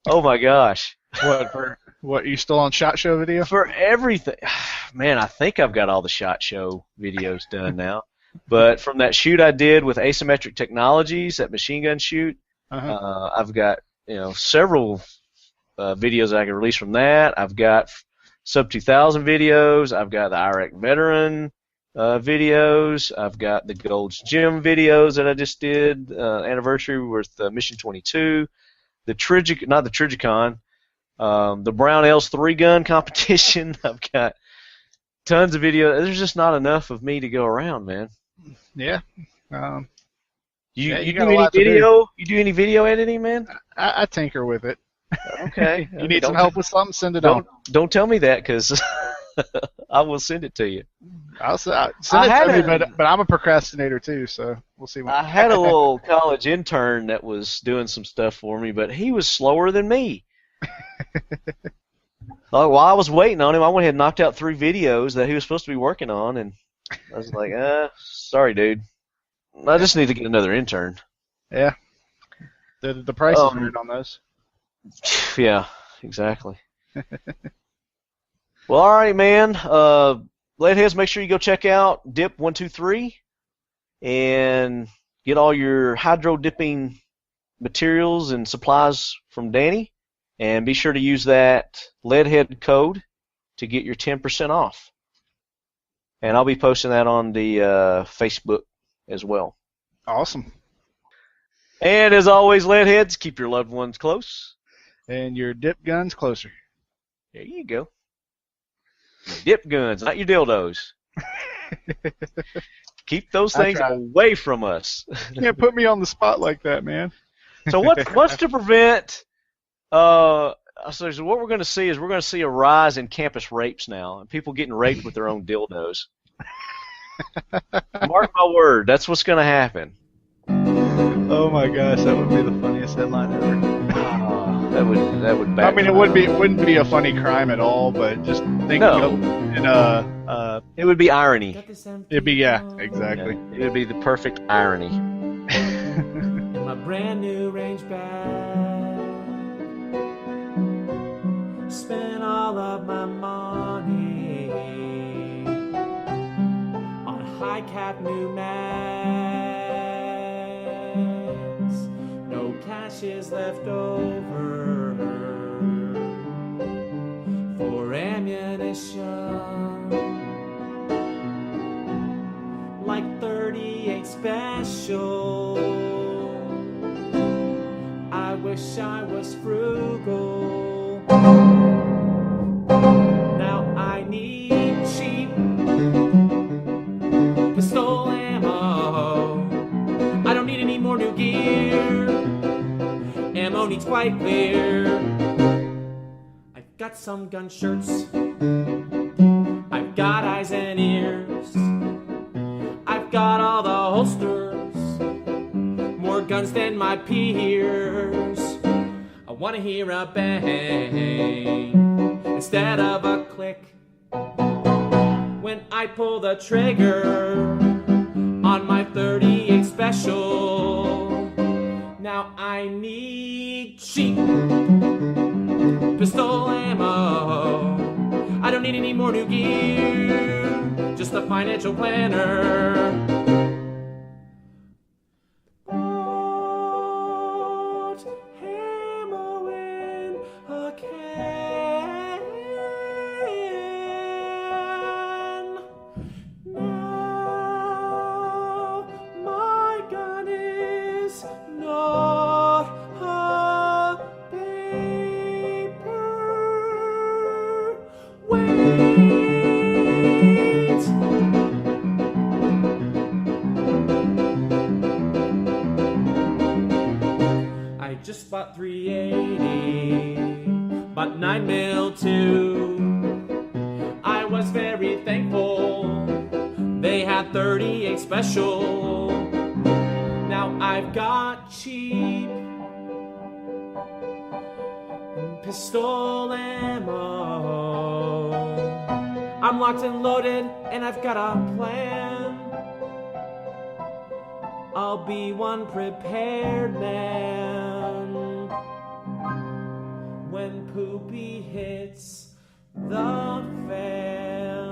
Oh my gosh. What, you still on SHOT Show video? For everything. Man, I think I've got all the SHOT Show videos done now. But from that shoot I did with Asymmetric Technologies, that machine gun shoot, I've got, several videos that I can release from that. I've got Sub 2000 videos. I've got the Iraq Veteran videos. I've got the Gold's Gym videos that I just did, anniversary with Mission 22. The Trigicon, the Brown L's 3-gun competition. I've got tons of video. There's just not enough of me to go around, man. Yeah. You do any video? You do any video editing, man? I tinker with it. Okay. You need some help with something? Send it on. Don't tell me that, because I will send it to you. I'll send it to me, but I'm a procrastinator too, so we'll see. I had a little college intern that was doing some stuff for me, but he was slower than me. While I was waiting on him, I went ahead and knocked out 3 videos that he was supposed to be working on, and I was like, sorry, dude. I just need to get another intern. Yeah. The price is weird on those. Yeah, exactly. Well, all right, man. Leadheads, make sure you go check out Dip 123 and get all your hydro dipping materials and supplies from Danny. And be sure to use that Leadhead code to get your 10% off. And I'll be posting that on the Facebook as well. Awesome. And as always, Leadheads, keep your loved ones close. And your dip guns closer. There you go. Dip guns, not your dildos. Keep those things away from us. You can't put me on the spot like that, man. So what's to prevent... so what we're going to see is we're going to see a rise in campus rapes now, and people getting raped with their own dildos. Mark my word, that's what's going to happen. Oh my gosh, that would be the funniest headline ever. That would backfire. I mean, it wouldn't be a funny crime at all, but just thinking of it would be irony. It'd be, exactly. Yeah, it would be the perfect irony. In my brand new range bag, spent all of my money on high cap new mags. No cash is left over for ammunition, like 38 special. I wish I was frugal. Now I need cheap pistol ammo. I don't need any more new gear. Ammo needs quite clear. I've got some gun shirts. I've got eyes and ears. I've got all the holsters. More guns than my peers. I want to hear a bang instead of a click when I pull the trigger on my 38 special. Now I need cheap pistol ammo. I don't need any more new gear, just a financial planner. Just bought 380, bought 9mm too. I was very thankful They had 38 special. Now I've got cheap pistol ammo. I'm locked and loaded, and I've got a plan. I'll be one prepared man when poopy hits the fan.